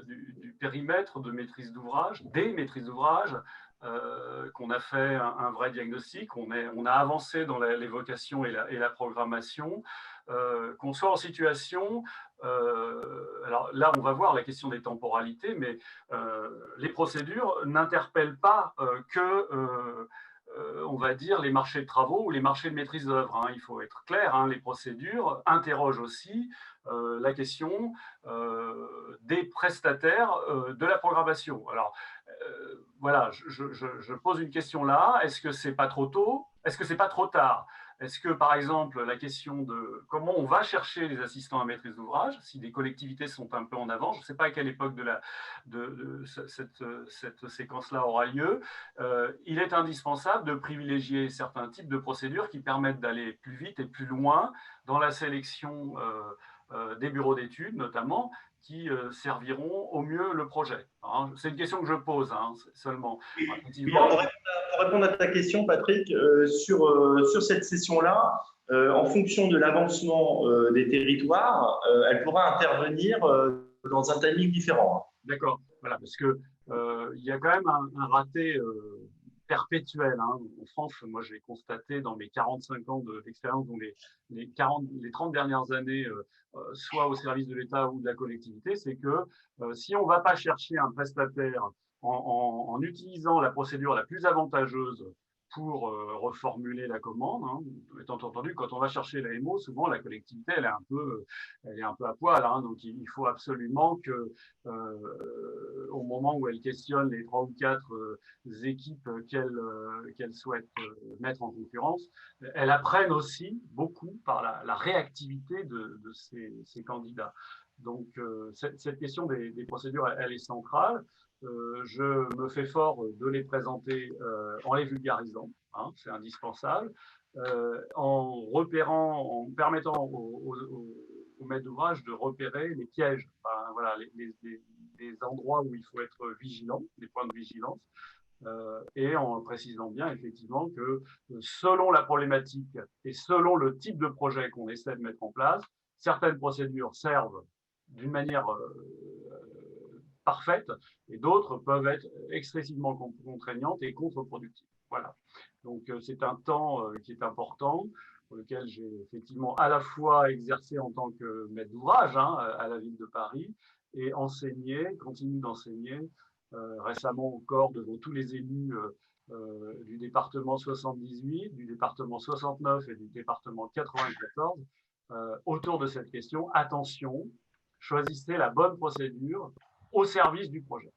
du périmètre de maîtrise d'ouvrage, des maîtrises d'ouvrage, qu'on a fait un vrai diagnostic, on a avancé dans l'évocation et la programmation, qu'on soit en situation, alors là on va voir la question des temporalités, mais les procédures n'interpellent pas on va dire, les marchés de travaux ou les marchés de maîtrise d'œuvre. Hein. Il faut être clair, hein, les procédures interrogent aussi la question des prestataires de la programmation. Alors, voilà, je pose une question là. Est-ce que c'est pas trop tôt? Est-ce que c'est pas trop tard? Est-ce que, par exemple, la question de comment on va chercher les assistants à maîtrise d'ouvrage, si des collectivités sont un peu en avant, je ne sais pas à quelle époque cette séquence-là aura lieu, il est indispensable de privilégier certains types de procédures qui permettent d'aller plus vite et plus loin dans la sélection des bureaux d'études, notamment, qui serviront au mieux le projet. Hein, c'est une question que je pose seulement. Pour répondre à ta question, Patrick, sur cette session-là, en fonction de l'avancement des territoires, elle pourra intervenir dans un timing différent. D'accord, voilà, parce que il y a quand même un raté perpétuel. Hein. En France, moi j'ai constaté dans mes 45 ans d'expérience, donc les 30 dernières années, soit au service de l'État ou de la collectivité, c'est que si on ne va pas chercher un prestataire en utilisant la procédure la plus avantageuse pour reformuler la commande, hein, étant entendu, quand on va chercher la MO, souvent la collectivité elle est un peu à poil, hein, donc il faut absolument que au moment où elle questionne les 3 ou 4 équipes qu'elle souhaite mettre en concurrence, elle apprenne aussi beaucoup par la réactivité de ces candidats. Donc cette question des procédures, elle est centrale. Je me fais fort de les présenter en les vulgarisant, hein, c'est indispensable, en permettant aux maîtres d'ouvrage de repérer les pièges, enfin, voilà, les endroits où il faut être vigilant, les points de vigilance, et en précisant bien effectivement que selon la problématique et selon le type de projet qu'on essaie de mettre en place, certaines procédures servent d'une manière parfaite et d'autres peuvent être excessivement contraignantes et contre-productives. Voilà. Donc c'est un temps qui est important, pour lequel j'ai effectivement à la fois exercé en tant que maître d'ouvrage à la ville de Paris et continue d'enseigner récemment encore devant tous les élus du département 78, du département 69 et du département 94 autour de cette question. Attention, choisissez la bonne procédure au service du projet.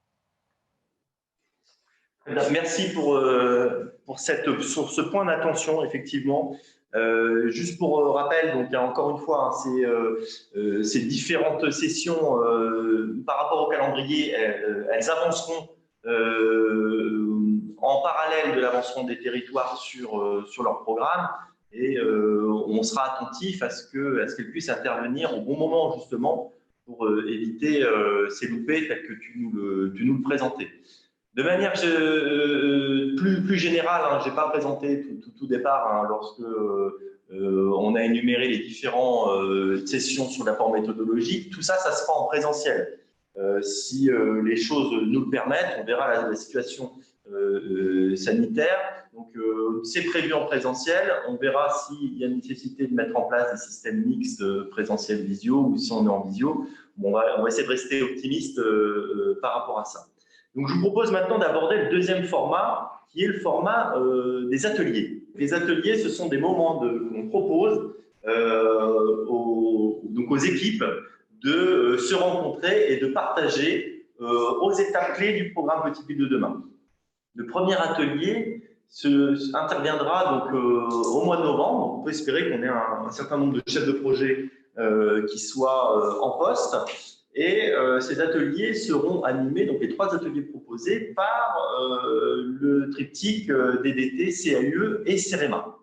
Merci pour sur ce point d'attention, effectivement. Juste pour rappel, donc encore une fois, hein, ces différentes sessions par rapport au calendrier, elles avanceront en parallèle de l'avancement des territoires sur leur programme, et on sera attentif à ce qu'elles puissent intervenir au bon moment, justement, pour éviter ces loupés tels que tu nous le présentais. De manière plus générale, hein, je n'ai pas présenté tout départ, hein, lorsque on a énuméré les différentes sessions sur l'apport méthodologique. Tout ça, ça se fera en présentiel. Si les choses nous le permettent, on verra la situation sanitaire. Donc, c'est prévu en présentiel. On verra s'il y a une nécessité de mettre en place des systèmes mixtes présentiel-visio, ou si on est en visio. Bon, on va essayer de rester optimiste par rapport à ça. Donc, je vous propose maintenant d'aborder le deuxième format, qui est le format des ateliers. Les ateliers, ce sont des moments qu'on propose aux équipes de se rencontrer et de partager aux étapes clés du programme Petite Ville de demain. Le premier atelier interviendra donc, au mois de novembre. Donc, on peut espérer qu'on ait un certain nombre de chefs de projet qui soient en poste. Et ces ateliers seront animés, donc les 3 ateliers proposés, par le triptyque DDT, CAUE et CEREMA.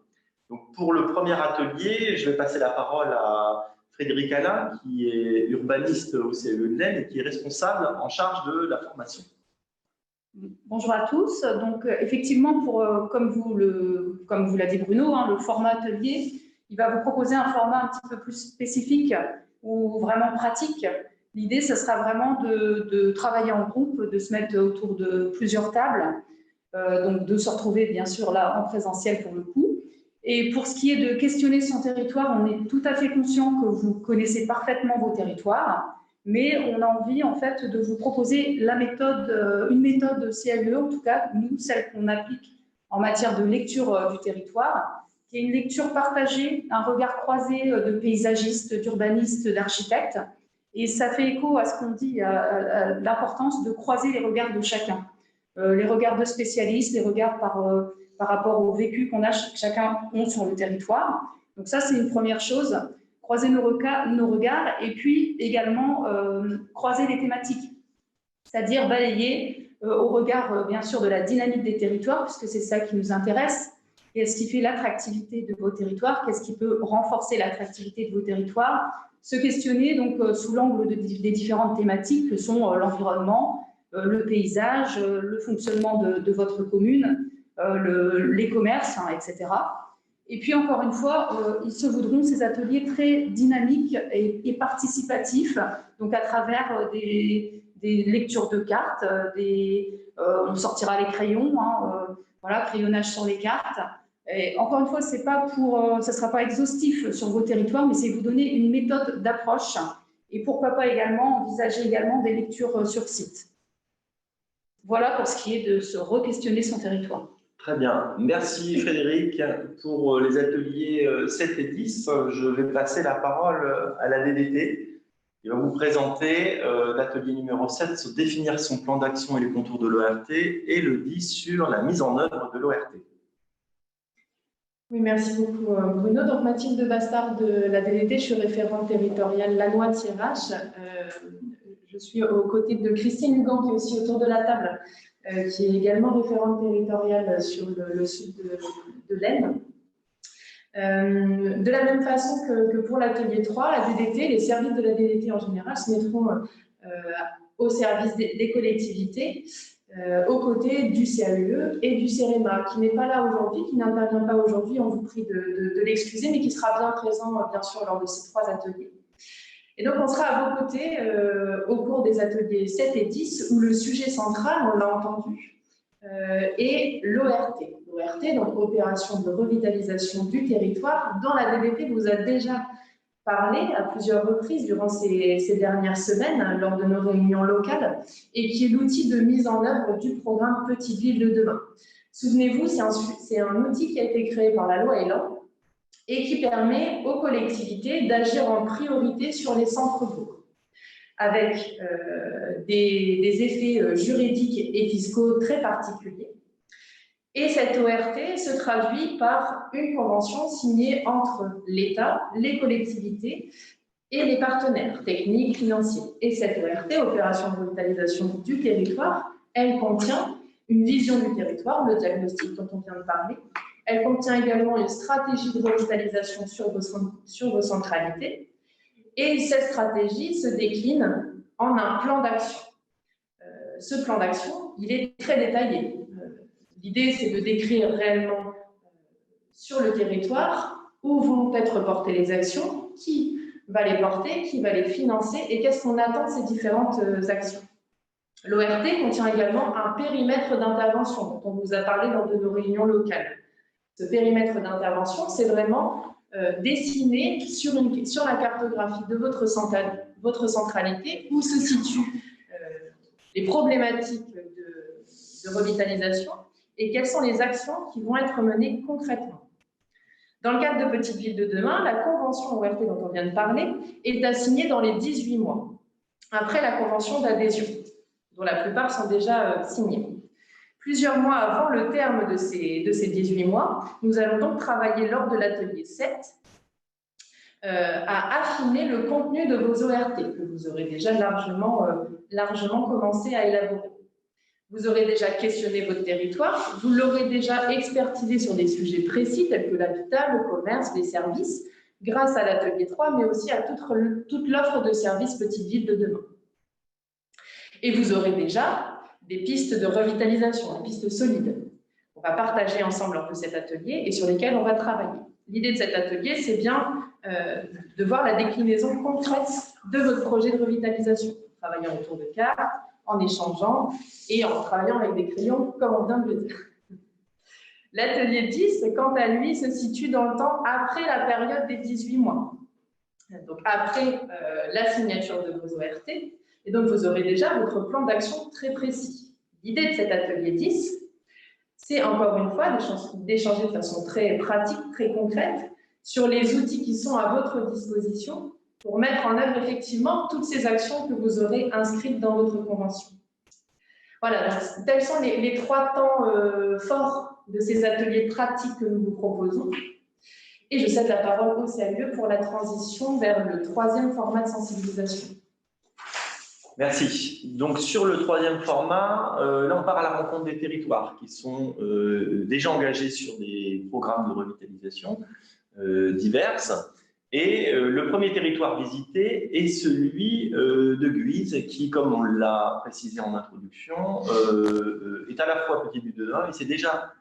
Donc pour le premier atelier, je vais passer la parole à Frédéric Alain, qui est urbaniste au CAUE de l'Aisne et qui est responsable en charge de la formation. Bonjour à tous. Donc effectivement, comme vous l'a dit Bruno, hein, le format atelier, il va vous proposer un format un petit peu plus spécifique ou vraiment pratique. L'idée, ce sera vraiment de travailler en groupe, de se mettre autour de plusieurs tables, donc de se retrouver bien sûr là en présentiel pour le coup. Et pour ce qui est de questionner son territoire, on est tout à fait conscient que vous connaissez parfaitement vos territoires, mais on a envie en fait de vous proposer une méthode CAUE, en tout cas nous, celle qu'on applique en matière de lecture du territoire, qui est une lecture partagée, un regard croisé de paysagistes, d'urbanistes, d'architectes. Et ça fait écho à ce qu'on dit, à l'importance de croiser les regards de chacun. Les regards de spécialistes, les regards par rapport au vécu qu'on a chacun sur le territoire. Donc ça, c'est une première chose. Croiser nos regards et puis également croiser les thématiques. C'est-à-dire balayer au regard, bien sûr, de la dynamique des territoires, puisque c'est ça qui nous intéresse. Qu'est-ce qui fait l'attractivité de vos territoires? Qu'est-ce qui peut renforcer l'attractivité de vos territoires? Se questionner donc sous l'angle des différentes thématiques que sont l'environnement, le paysage, le fonctionnement de votre commune, les commerces, hein, etc. Et puis encore une fois, ils se voudront ces ateliers très dynamiques et participatifs, donc à travers des lectures de cartes, on sortira les crayons, hein, voilà, crayonnage sur les cartes. Et encore une fois, ce ne sera pas exhaustif sur vos territoires, mais c'est vous donner une méthode d'approche et pourquoi pas envisager également des lectures sur site. Voilà pour ce qui est de se re-questionner son territoire. Très bien. Merci Frédéric. Pour les ateliers 7 et 10, je vais passer la parole à la DDT. Il va vous présenter l'atelier numéro 7 sur définir son plan d'action et les contours de l'ORT et le 10 sur la mise en œuvre de l'ORT. Oui, merci beaucoup Bruno. Donc Mathilde Bastard de la DDT, je suis référente territoriale Lannoy-Thiérache. Je suis aux côtés de Christine Hugan qui est aussi autour de la table, qui est également référente territoriale sur le sud de l'Aisne. De la même façon que pour l'atelier 3, la DDT, les services de la DDT en général se mettront au service des collectivités, aux côtés du CAUE et du CEREMA, qui n'est pas là aujourd'hui, qui n'intervient pas aujourd'hui, on vous prie de l'excuser, mais qui sera bien présent, bien sûr, lors de ces 3 ateliers. Et donc, on sera à vos côtés au cours des ateliers 7 et 10, où le sujet central, on l'a entendu, est l'ORT. L'ORT, donc opération de revitalisation du territoire, dont la DDT vous a déjà parlé à plusieurs reprises durant ces dernières semaines lors de nos réunions locales et qui est l'outil de mise en œuvre du programme Petite Ville de demain. Souvenez-vous, c'est un outil qui a été créé par la loi Elan et qui permet aux collectivités d'agir en priorité sur les centres-bourgs avec des effets juridiques et fiscaux très particuliers. Et cette ORT se traduit par une convention signée entre l'État, les collectivités et les partenaires techniques, financiers. Et cette ORT, opération de revitalisation du territoire, elle contient une vision du territoire, le diagnostic dont on vient de parler. Elle contient également une stratégie de revitalisation sur vos centralités. Et cette stratégie se décline en un plan d'action. Ce plan d'action, il est très détaillé. L'idée, c'est de décrire réellement sur le territoire où vont être portées les actions, qui va les porter, qui va les financer et qu'est-ce qu'on attend de ces différentes actions. L'ORT contient également un périmètre d'intervention dont on vous a parlé lors de nos réunions locales. Ce périmètre d'intervention, c'est vraiment dessiné sur la cartographie de votre centralité où se situent les problématiques de revitalisation et quelles sont les actions qui vont être menées concrètement. Dans le cadre de Petites Villes de demain, la convention ORT dont on vient de parler est assignée dans les 18 mois, après la convention d'adhésion, dont la plupart sont déjà signés. Plusieurs mois avant le terme de ces 18 mois, nous allons donc travailler lors de l'atelier 7 à affiner le contenu de vos ORT, que vous aurez déjà largement commencé à élaborer. Vous aurez déjà questionné votre territoire, vous l'aurez déjà expertisé sur des sujets précis tels que l'habitat, le commerce, les services, grâce à l'atelier 3, mais aussi à toute l'offre de services Petites Villes de demain. Et vous aurez déjà des pistes de revitalisation, des pistes solides. On va partager ensemble lors de cet atelier et sur lesquelles on va travailler. L'idée de cet atelier, c'est bien de voir la déclinaison concrète de votre projet de revitalisation, en travaillant autour de cartes, en échangeant et en travaillant avec des crayons, comme on vient de le dire. L'atelier 10, quant à lui, se situe dans le temps après la période des 18 mois. Donc après la signature de vos ORT, et donc vous aurez déjà votre plan d'action très précis. L'idée de cet atelier 10, c'est encore une fois d'échanger de façon très pratique, très concrète, sur les outils qui sont à votre disposition pour mettre en œuvre effectivement toutes ces actions que vous aurez inscrites dans votre convention. Voilà, donc, tels sont les 3 temps forts de ces ateliers pratiques que nous vous proposons. Et je cède la parole au CAUE pour la transition vers le 3e format de sensibilisation. Merci. Donc, sur le 3e format, là, on part à la rencontre des territoires qui sont déjà engagés sur des programmes de revitalisation diverses. Et le premier territoire visité est celui de Guise, qui, comme on l'a précisé en introduction, est à la fois Petite Ville de demain, mais c'est déjà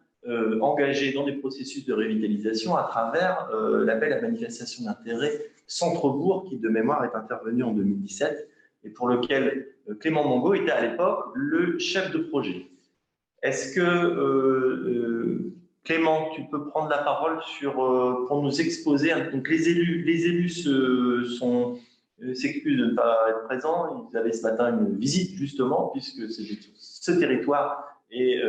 engagé dans des processus de revitalisation à travers l'appel à manifestation d'intérêt Centre-Bourg, qui de mémoire est intervenu en 2017 et pour lequel Clément Mongo était à l'époque le chef de projet. Est-ce que Clément, tu peux prendre la parole pour nous exposer. Donc les élus s'excusent de ne pas être présents. Ils avaient ce matin une visite justement, puisque ce territoire est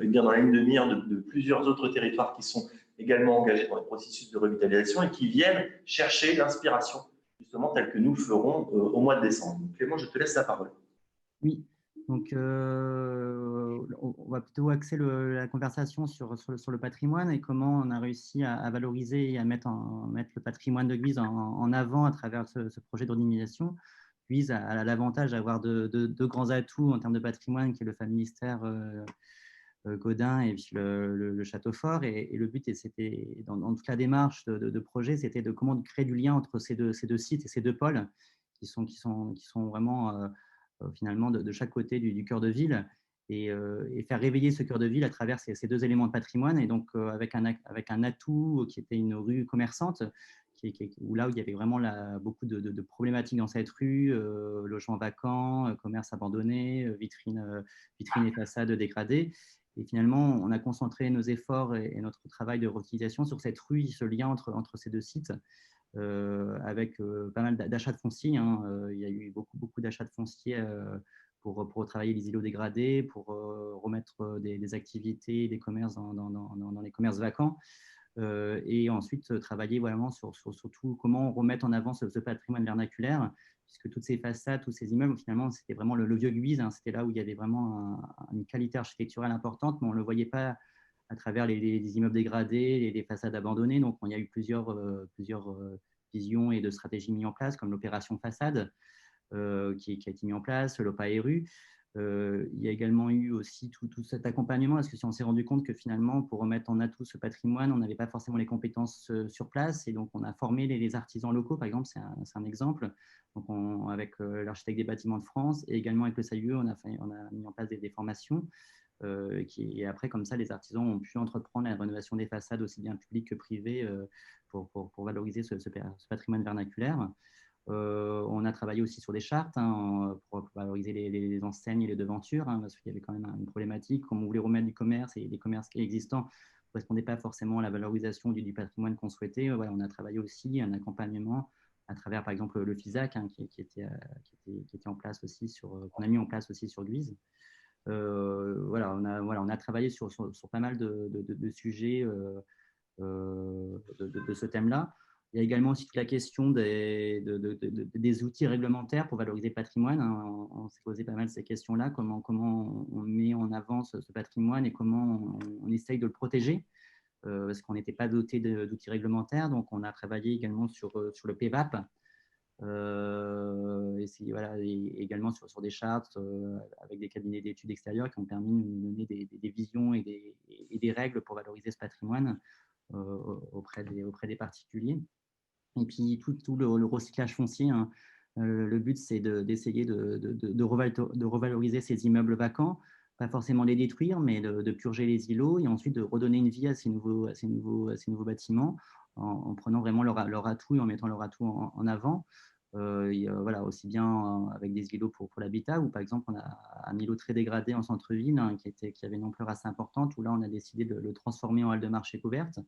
bien dans la ligne de mire de plusieurs autres territoires qui sont également engagés dans les processus de revitalisation et qui viennent chercher l'inspiration, justement, telle que nous le ferons au mois de décembre. Donc, Clément, je te laisse la parole. Oui. Donc, on va plutôt axer la conversation sur le patrimoine et comment on a réussi à valoriser et à mettre le patrimoine de Guise en avant à travers ce projet d'organisation. Guise a l'avantage d'avoir deux grands atouts en termes de patrimoine, qui est le familistère Gaudin et puis le château fort. Et le but, c'était dans toute la démarche de projet, c'était de comment créer du lien entre ces deux sites et ces 2 pôles qui sont vraiment finalement de chaque côté du cœur de ville et faire réveiller ce cœur de ville à travers ces 2 éléments de patrimoine. Et donc avec un atout qui était une rue commerçante, où il y avait vraiment beaucoup de problématiques dans cette rue, logements vacants, commerce abandonné, vitrines et façades dégradées. Et finalement, on a concentré nos efforts et notre travail de réutilisation sur cette rue, ce lien entre ces 2 sites, avec pas mal d'achats de foncier. Il y a eu beaucoup d'achats de foncier pour retravailler les îlots dégradés, pour remettre des activités, des commerces dans les commerces vacants. et ensuite travailler vraiment sur tout comment remettre en avant ce patrimoine vernaculaire, puisque toutes ces façades, tous ces immeubles, finalement, c'était vraiment le vieux Guise, hein, c'était là où il y avait vraiment une qualité architecturale importante, mais on ne le voyait pas à travers les immeubles dégradés, les façades abandonnées. Donc, il y a eu plusieurs visions et de stratégies mises en place, comme l'opération façade, qui a été mis en place, l'OPA ERU. Il y a également eu aussi tout cet accompagnement, parce que si on s'est rendu compte que finalement, pour remettre en atout ce patrimoine, on n'avait pas forcément les compétences sur place, et donc on a formé les artisans locaux, par exemple, c'est un exemple. Donc avec l'architecte des bâtiments de France et également avec le SAIE, on a mis en place des formations. Et après, comme ça, les artisans ont pu entreprendre la rénovation des façades aussi bien publiques que privées pour valoriser ce patrimoine vernaculaire. On a travaillé aussi sur des chartes pour valoriser les enseignes et les devantures, parce qu'il y avait quand même une problématique. Comme on voulait remettre du commerce et les commerces existants ne correspondaient pas forcément à la valorisation du patrimoine qu'on souhaitait, voilà, on a travaillé aussi un accompagnement à travers, par exemple, le FISAC qui était en place aussi qu'on a mis en place aussi sur Guise. Voilà, on a travaillé sur pas mal de sujets de ce thème-là. Il y a également aussi toute la question des outils réglementaires pour valoriser le patrimoine. On s'est posé pas mal ces questions-là, comment on met en avant ce patrimoine et comment on essaye de le protéger, parce qu'on n'était pas doté d'outils réglementaires. Donc, on a travaillé également sur le PVAP, et également sur des chartes avec des cabinets d'études extérieurs qui ont permis de nous donner des visions et des règles pour valoriser ce patrimoine auprès des particuliers. Et puis tout le recyclage foncier, le but c'est d'essayer de revaloriser ces immeubles vacants, pas forcément les détruire, mais de purger les îlots et ensuite de redonner une vie à ces nouveaux bâtiments en prenant vraiment leur atout et en mettant leur atout en avant. Voilà, aussi bien avec des îlots pour l'habitat, où par exemple on a un îlot très dégradé en centre-ville qui avait une ampleur assez importante, où là on a décidé de le transformer en halle de marché couverte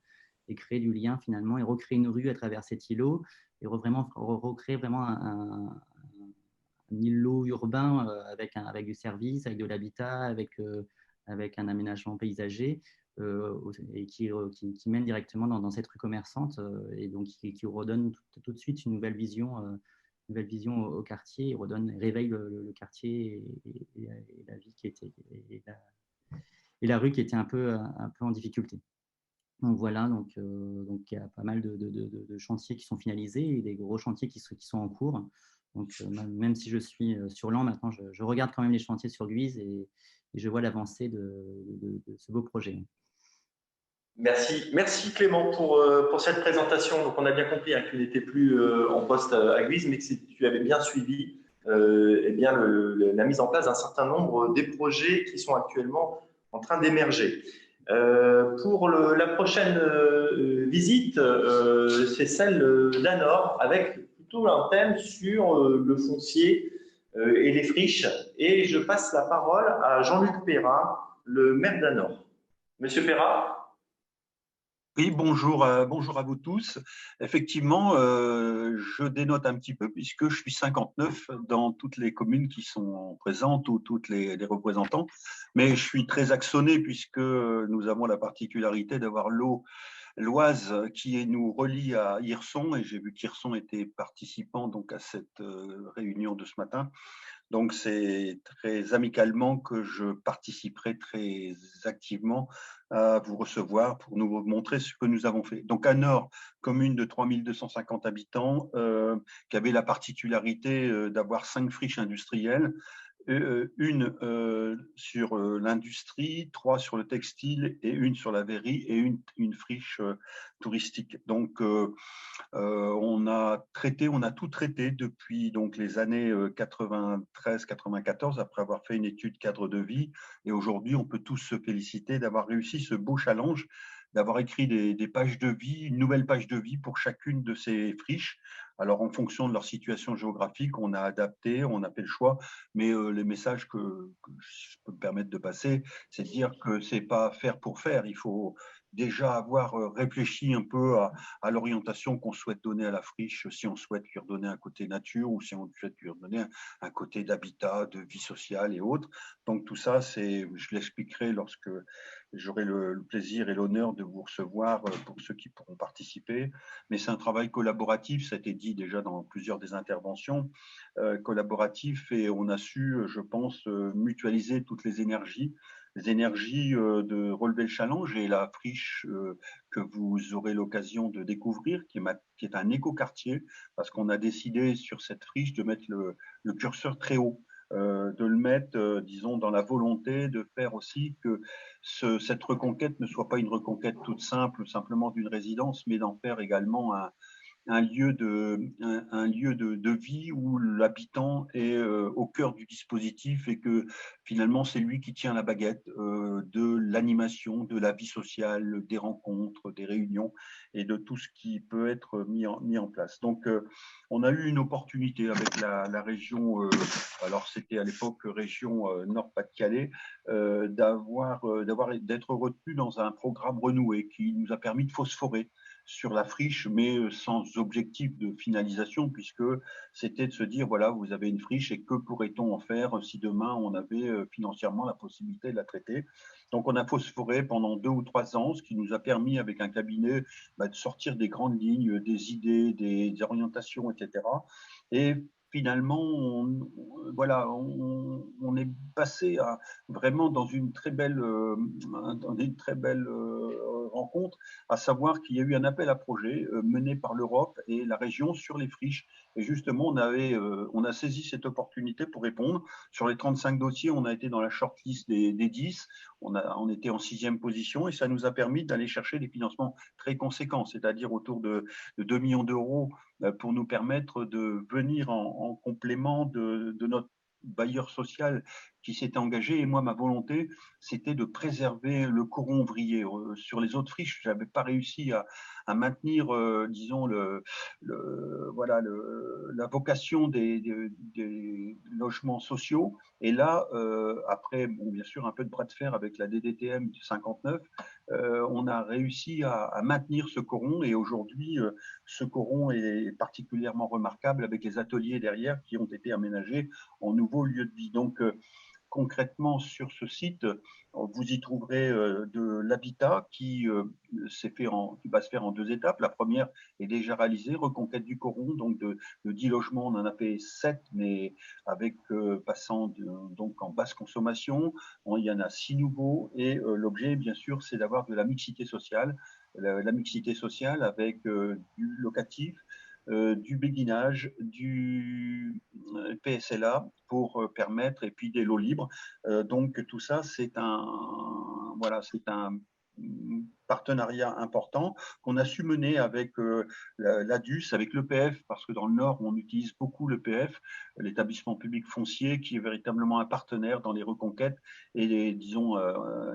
et créer du lien finalement et recréer une rue à travers cet îlot et recréer vraiment un îlot urbain avec du service, avec de l'habitat, avec un aménagement paysager et qui mène directement dans cette rue commerçante et donc qui redonne tout de suite une nouvelle vision au quartier, réveille le quartier et la vie qui était et la rue qui était un peu en difficulté. Donc voilà, donc il y a pas mal de chantiers qui sont finalisés et des gros chantiers qui sont en cours. Donc même si je suis sur Laon maintenant, je regarde quand même les chantiers sur Guise et je vois l'avancée de ce beau projet. Merci Clément pour cette présentation. Donc on a bien compris que tu n'étais plus en poste à Guise, mais que tu avais bien suivi la mise en place d'un certain nombre des projets qui sont actuellement en train d'émerger. Pour la prochaine visite, c'est celle d'Anor, avec plutôt un thème sur le foncier et les friches. Et je passe la parole à Jean-Luc Perrat, le maire d'Anor. Monsieur Perrat. Oui, bonjour à vous tous. Effectivement, je dénote un petit peu puisque je suis 59 dans toutes les communes qui sont présentes ou toutes les représentants, mais je suis très axonné puisque nous avons la particularité d'avoir l'Oise qui nous relie à Hirson, et j'ai vu qu'Hirson était participant donc à cette réunion de ce matin. Donc, c'est très amicalement que je participerai très activement à vous recevoir pour nous montrer ce que nous avons fait. Donc, Anor, commune de 3250 habitants, qui avait la particularité d'avoir 5 friches industrielles, une sur l'industrie, 3 sur le textile et une sur la verrerie et une friche touristique. Donc, on a tout traité depuis donc les années 93-94 après avoir fait une étude cadre de vie. Et aujourd'hui, on peut tous se féliciter d'avoir réussi ce beau challenge, d'avoir écrit des pages de vie, une nouvelle page de vie pour chacune de ces friches. Alors, en fonction de leur situation géographique, on a adapté, on a fait le choix, mais les messages que je peux me permettre de passer, c'est de dire que c'est pas faire pour faire. Il faut déjà avoir réfléchi un peu à l'orientation qu'on souhaite donner à la friche, si on souhaite lui redonner un côté nature ou si on souhaite lui redonner un côté d'habitat, de vie sociale et autres. Donc tout ça, je l'expliquerai lorsque j'aurai le plaisir et l'honneur de vous recevoir pour ceux qui pourront participer. Mais c'est un travail collaboratif, ça a été dit déjà dans plusieurs des interventions, collaboratif, et on a su, je pense, mutualiser toutes les énergies de relever le challenge, et la friche que vous aurez l'occasion de découvrir, qui est un écoquartier, parce qu'on a décidé sur cette friche de mettre le curseur très haut. De le mettre, disons, dans la volonté de faire aussi que cette reconquête ne soit pas une reconquête toute simple, simplement d'une résidence, mais d'en faire également un lieu de vie où l'habitant est au cœur du dispositif et que finalement c'est lui qui tient la baguette de l'animation, de la vie sociale, des rencontres, des réunions et de tout ce qui peut être mis en place. Donc on a eu une opportunité avec la région, alors c'était à l'époque région Nord-Pas-de-Calais, d'être retenu dans un programme renoué qui nous a permis de phosphorer sur la friche, mais sans objectif de finalisation, puisque c'était de se dire, voilà, vous avez une friche et que pourrait-on en faire si demain on avait financièrement la possibilité de la traiter. Donc on a phosphoré pendant 2 ou 3 ans, ce qui nous a permis avec un cabinet de sortir des grandes lignes, des idées, des orientations, etc. Et finalement, on est passé vraiment dans une très belle rencontre, à savoir qu'il y a eu un appel à projet mené par l'Europe et la région sur les friches. Et justement, on a saisi cette opportunité pour répondre. Sur les 35 dossiers, on a été dans la shortlist des 10. On était en 6e position et ça nous a permis d'aller chercher des financements très conséquents, c'est-à-dire autour de 2 millions d'euros pour nous permettre de venir en complément de notre bailleur social qui s'était engagé. Et moi, ma volonté, c'était de préserver le coron ouvrier. Sur les autres friches, je n'avais pas réussi à maintenir, disons, la vocation des logements sociaux. Et là, après, bien sûr, un peu de bras de fer avec la DDTM 59, on a réussi à maintenir ce coron. Et aujourd'hui, ce coron est particulièrement remarquable avec les ateliers derrière qui ont été aménagés en nouveaux lieux de vie. Donc, concrètement, sur ce site, vous y trouverez de l'habitat qui va se faire en 2 étapes. La première est déjà réalisée, reconquête du coron, donc de 10 logements, on en a fait 7, mais avec passant donc en basse consommation. Il y en a 6 nouveaux et l'objet, bien sûr, c'est d'avoir de la mixité sociale. La mixité sociale avec du locatif, du béguinage, du PSLA pour permettre, et puis des lots libres. Donc tout ça, c'est un partenariat important qu'on a su mener avec l'ADUS, avec l'EPF, parce que dans le Nord, on utilise beaucoup l'EPF, l'établissement public foncier, qui est véritablement un partenaire dans les reconquêtes. Et disons,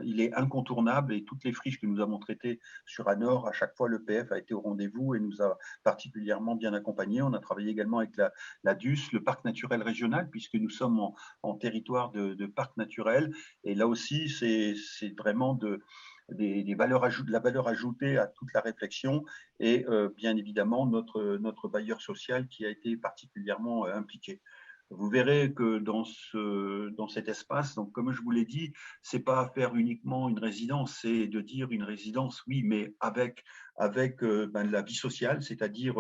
il est incontournable, et toutes les friches que nous avons traitées sur Anor, à chaque fois, l'EPF a été au rendez-vous et nous a particulièrement bien accompagnés. On a travaillé également avec l'ADUS, le parc naturel régional, puisque nous sommes en territoire de parc naturel. Et là aussi, c'est vraiment de la valeur ajoutée à toute la réflexion et bien évidemment notre bailleur social qui a été particulièrement impliqué. Vous verrez que dans cet espace, donc comme je vous l'ai dit, c'est pas faire uniquement une résidence, c'est de dire une résidence, oui, mais avec la vie sociale, c'est-à-dire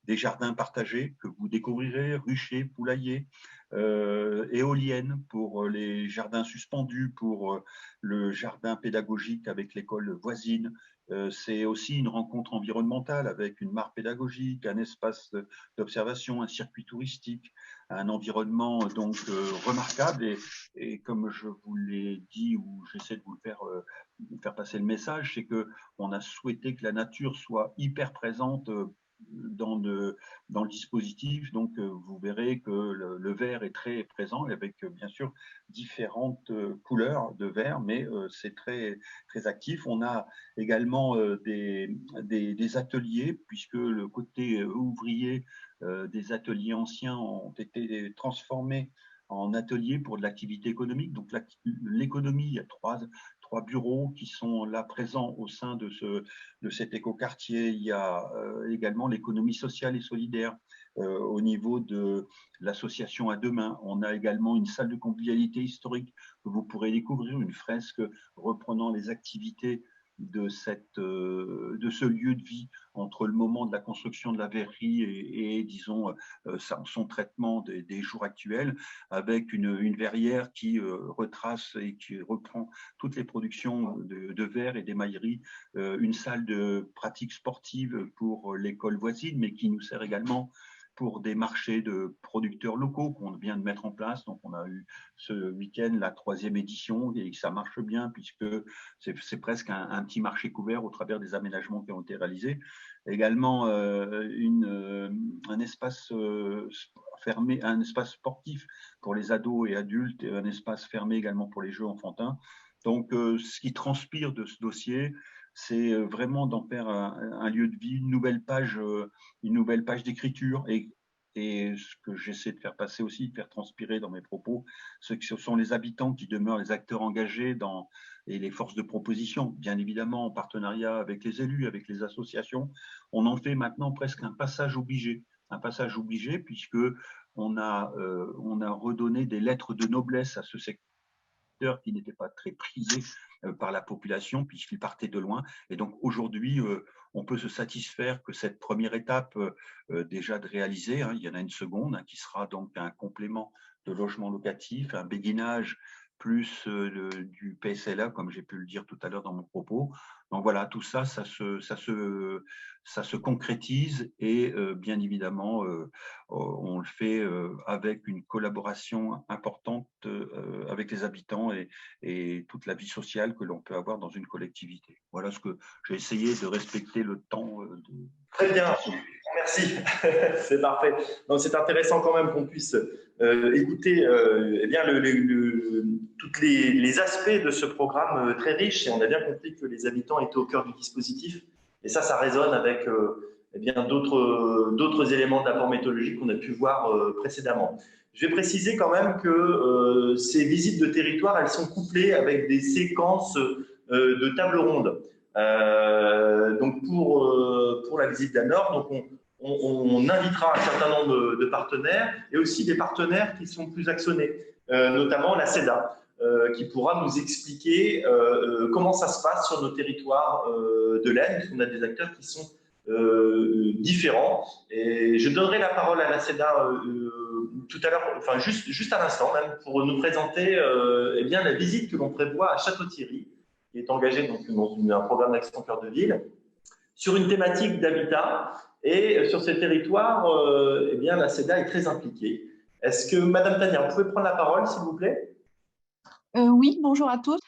des jardins partagés que vous découvrirez, ruchers, poulaillers, éoliennes pour les jardins suspendus, pour le jardin pédagogique avec l'école voisine. C'est aussi une rencontre environnementale avec une mare pédagogique, un espace d'observation, un circuit touristique, un environnement donc remarquable. Et comme je vous l'ai dit, ou j'essaie de vous faire passer le message, c'est que on a souhaité que la nature soit hyper présente dans le dispositif. Donc, vous verrez que le vert est très présent avec, bien sûr, différentes couleurs de vert, mais c'est très, très actif. On a également des ateliers, puisque le côté ouvrier des ateliers anciens ont été transformés en atelier pour de l'activité économique. Donc l'économie, il y a trois bureaux qui sont là présents au sein de cet écoquartier. Il y a également l'économie sociale et solidaire au niveau de l'association À Deux Mains. On a également une salle de convivialité historique que vous pourrez découvrir, une fresque reprenant les activités de ce lieu de vie entre le moment de la construction de la verrerie et disons, son traitement des jours actuels, avec une verrière qui retrace et qui reprend toutes les productions de verre et d'émaillerie, une salle de pratique sportive pour l'école voisine, mais qui nous sert également pour des marchés de producteurs locaux qu'on vient de mettre en place. Donc, on a eu ce week-end la 3e édition et ça marche bien puisque c'est presque un petit marché couvert au travers des aménagements qui ont été réalisés. Également, un espace fermé, un espace sportif pour les ados et adultes et un espace fermé également pour les jeux enfantins. Donc, ce qui transpire de ce dossier, c'est vraiment d'en faire un lieu de vie, une nouvelle page d'écriture. Et ce que j'essaie de faire passer aussi, de faire transpirer dans mes propos, ce sont les habitants qui demeurent les acteurs engagés et les forces de proposition, bien évidemment en partenariat avec les élus, avec les associations. On en fait maintenant presque un passage obligé puisque on a redonné des lettres de noblesse à ce secteur qui n'était pas très prisé par la population puisqu'il partait de loin. Et donc aujourd'hui, on peut se satisfaire que cette première étape déjà de réaliser, il y en a une seconde qui sera donc un complément de logement locatif, un béguinage plus du PSLA, comme j'ai pu le dire tout à l'heure dans mon propos. Donc voilà, tout ça, ça se concrétise et bien évidemment, on le fait avec une collaboration importante avec les habitants et toute la vie sociale que l'on peut avoir dans une collectivité. Voilà ce que j'ai essayé de respecter le temps. Très bien, merci, c'est parfait. C'est intéressant quand même qu'on puisse écouter eh bien, tous les aspects de ce programme très riche et on a bien compris que les habitants étaient au cœur du dispositif et ça résonne avec eh bien, d'autres éléments d'apport méthodologique qu'on a pu voir précédemment. Je vais préciser quand même que ces visites de territoire, elles sont couplées avec des séquences de table ronde. Donc pour la visite d'Anor, donc on invitera un certain nombre de partenaires et aussi des partenaires qui sont plus actionnés, notamment la CEDA, qui pourra nous expliquer comment ça se passe sur nos territoires de l'Aisne, parce qu'on a des acteurs qui sont différents. Et je donnerai la parole à la CEDA tout à l'heure, enfin juste à l'instant même, pour nous présenter eh bien, la visite que l'on prévoit à Château-Thierry, qui est engagé donc, dans un programme d'action cœur de ville, sur une thématique d'habitat. Et sur ces territoires, eh bien, la CEDA est très impliquée. Est-ce que, Madame Tania, vous pouvez prendre la parole, s'il vous plaît? Oui, bonjour à tous.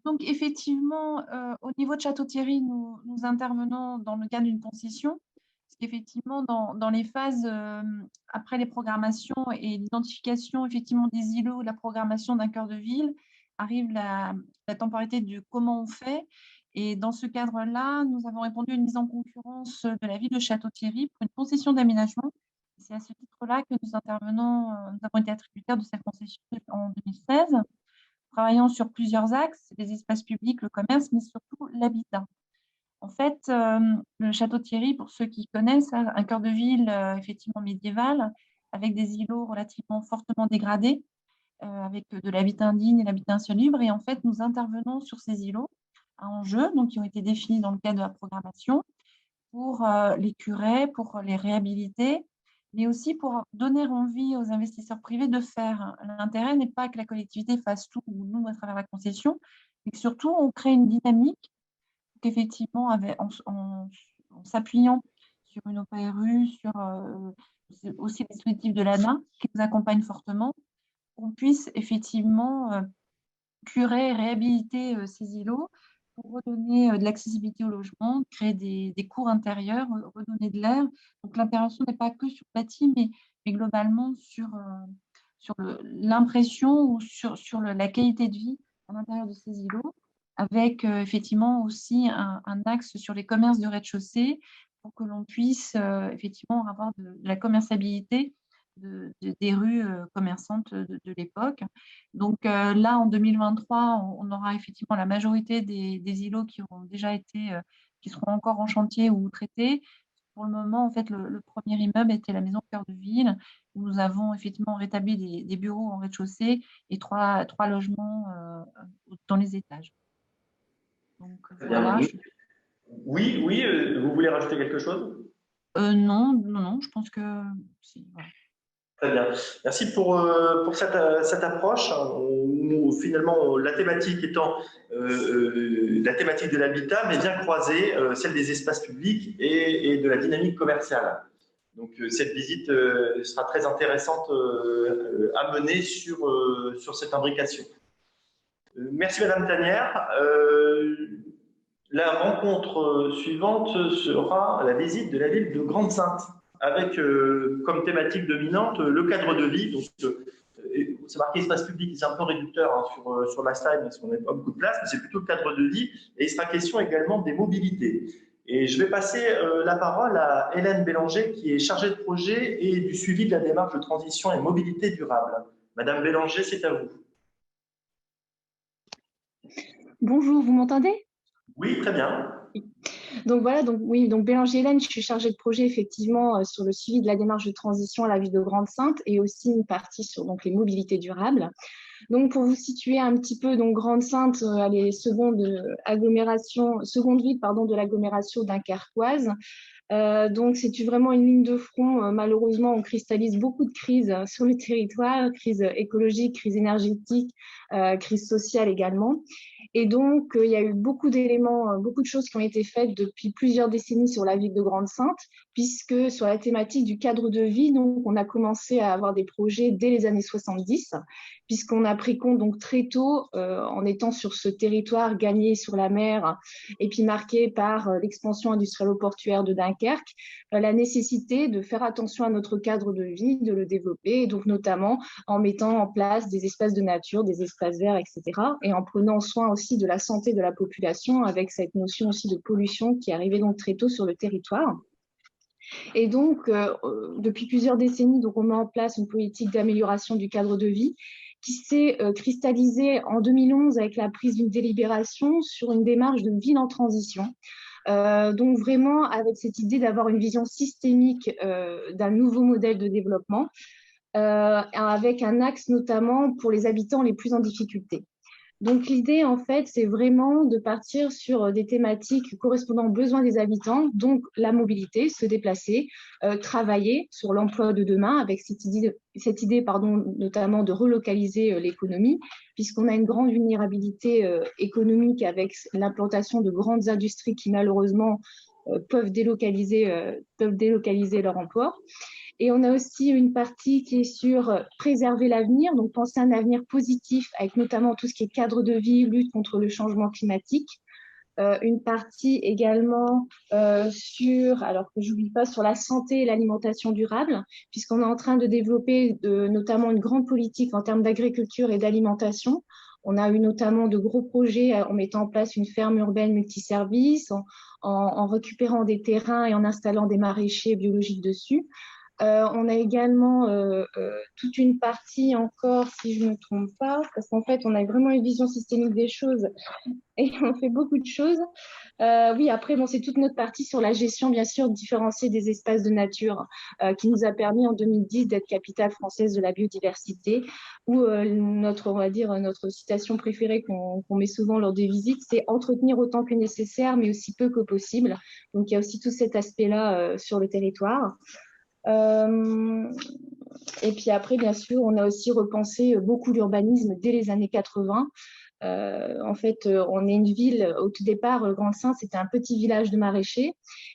Donc, effectivement, au niveau de Château-Thierry, nous intervenons dans le cadre d'une concession, parce qu'effectivement, dans les phases après les programmations et l'identification effectivement des îlots, la programmation d'un cœur de ville, arrive la temporalité du comment on fait. Et dans ce cadre-là, nous avons répondu à une mise en concurrence de la ville de Château-Thierry pour une concession d'aménagement. C'est à ce titre-là que nous intervenons, nous avons été attributaires de cette concession en 2016, travaillant sur plusieurs axes, les espaces publics, le commerce, mais surtout l'habitat. En fait, le Château-Thierry, pour ceux qui connaissent, un cœur de ville effectivement médiéval, avec des îlots relativement fortement dégradés, avec de l'habitat indigne et l'habitat insalubre. Et en fait, nous intervenons sur ces îlots à enjeux, donc qui ont été définis dans le cadre de la programmation, pour les curer, pour les réhabiliter, mais aussi pour donner envie aux investisseurs privés de faire. L'intérêt n'est pas que la collectivité fasse tout, ou nous, à travers la concession, mais que surtout, on crée une dynamique qu'effectivement, en s'appuyant sur une OPRU, sur aussi les dispositifs de l'ANA, qui nous accompagnent fortement, on puisse effectivement curer et réhabiliter ces îlots pour redonner de l'accessibilité au logement, créer des cours intérieurs, redonner de l'air. Donc l'intervention n'est pas que sur le bâti, mais globalement sur l'impression ou sur la qualité de vie à l'intérieur de ces îlots, avec effectivement aussi un axe sur les commerces de rez-de-chaussée pour que l'on puisse effectivement avoir de la commerçabilité des rues commerçantes de l'époque. Donc là, en 2023, on aura effectivement la majorité des îlots qui auront déjà été, qui seront encore en chantier ou traités. Pour le moment, en fait, le premier immeuble était la maison Cœur de Ville, où nous avons effectivement rétabli des bureaux en rez-de-chaussée et trois logements dans les étages. Donc voilà. Oui, vous voulez rajouter quelque chose? Non, je pense que si, voilà. Très bien. Merci pour cette approche. Finalement, la thématique étant la thématique de l'habitat, mais bien croisée, celle des espaces publics et de la dynamique commerciale. Donc, cette visite sera très intéressante à mener sur cette imbrication. Merci, Madame Tanière. La rencontre suivante sera la visite de la ville de Grande-Synthe, avec comme thématique dominante le cadre de vie. Donc, c'est marqué espace public, c'est un peu réducteur hein, sur la slide parce qu'on n'a pas beaucoup de place, mais c'est plutôt le cadre de vie. Et il sera question également des mobilités. Et je vais passer la parole à Hélène Bélanger, qui est chargée de projet et du suivi de la démarche de transition et mobilité durable. Madame Bélanger, c'est à vous. Bonjour, vous m'entendez? Oui, très bien. Donc voilà, donc Bélanger Hélène, je suis chargée de projet effectivement sur le suivi de la démarche de transition à la ville de Grande-Synthe et aussi une partie sur donc, les mobilités durables. Donc pour vous situer un petit peu, donc Grande-Synthe, elle est seconde ville de l'agglomération dunkerquoise. Donc c'est vraiment une ligne de front. Malheureusement, on cristallise beaucoup de crises sur le territoire, crise écologique, crise énergétique, crise sociale également. Et donc, il y a eu beaucoup d'éléments, beaucoup de choses qui ont été faites depuis plusieurs décennies sur la ville de Grande-Synthe, puisque sur la thématique du cadre de vie, donc, on a commencé à avoir des projets dès les années 70, puisqu'on a pris compte donc, très tôt, en étant sur ce territoire gagné sur la mer et puis marqué par l'expansion industrielle-portuaire de Dunkerque, la nécessité de faire attention à notre cadre de vie, de le développer, et donc notamment en mettant en place des espaces de nature, des espaces verts, etc. et en prenant soin aussi de la santé de la population avec cette notion aussi de pollution qui arrivait donc très tôt sur le territoire. Et donc, depuis plusieurs décennies, donc on met en place une politique d'amélioration du cadre de vie qui s'est cristallisée en 2011 avec la prise d'une délibération sur une démarche de ville en transition. Donc vraiment avec cette idée d'avoir une vision systémique d'un nouveau modèle de développement avec un axe notamment pour les habitants les plus en difficulté. Donc l'idée en fait c'est vraiment de partir sur des thématiques correspondant aux besoins des habitants, donc la mobilité, se déplacer, travailler sur l'emploi de demain avec cette idée notamment de relocaliser l'économie puisqu'on a une grande vulnérabilité économique avec l'implantation de grandes industries qui malheureusement peuvent délocaliser leur emploi. Et on a aussi une partie qui est sur préserver l'avenir, donc penser à un avenir positif avec notamment tout ce qui est cadre de vie, lutte contre le changement climatique. Une partie également alors que j'oublie pas, sur la santé et l'alimentation durable, puisqu'on est en train de développer notamment une grande politique en termes d'agriculture et d'alimentation. On a eu notamment de gros projets en mettant en place une ferme urbaine multiservice, en récupérant des terrains et en installant des maraîchers biologiques dessus. On a également toute une partie encore, si je ne me trompe pas, parce qu'en fait, on a vraiment une vision systémique des choses et on fait beaucoup de choses. Oui, après, bon, c'est toute notre partie sur la gestion, bien sûr, différenciée des espaces de nature qui nous a permis en 2010 d'être capitale française de la biodiversité, où on va dire, notre citation préférée qu'on met souvent lors des visites, c'est entretenir autant que nécessaire, mais aussi peu que possible. Donc, il y a aussi tout cet aspect-là sur le territoire. Et puis après, bien sûr, on a aussi repensé beaucoup l'urbanisme dès les années 80. En fait, on est une ville, au tout départ, Grande-Synthe, c'était un petit village de maraîchers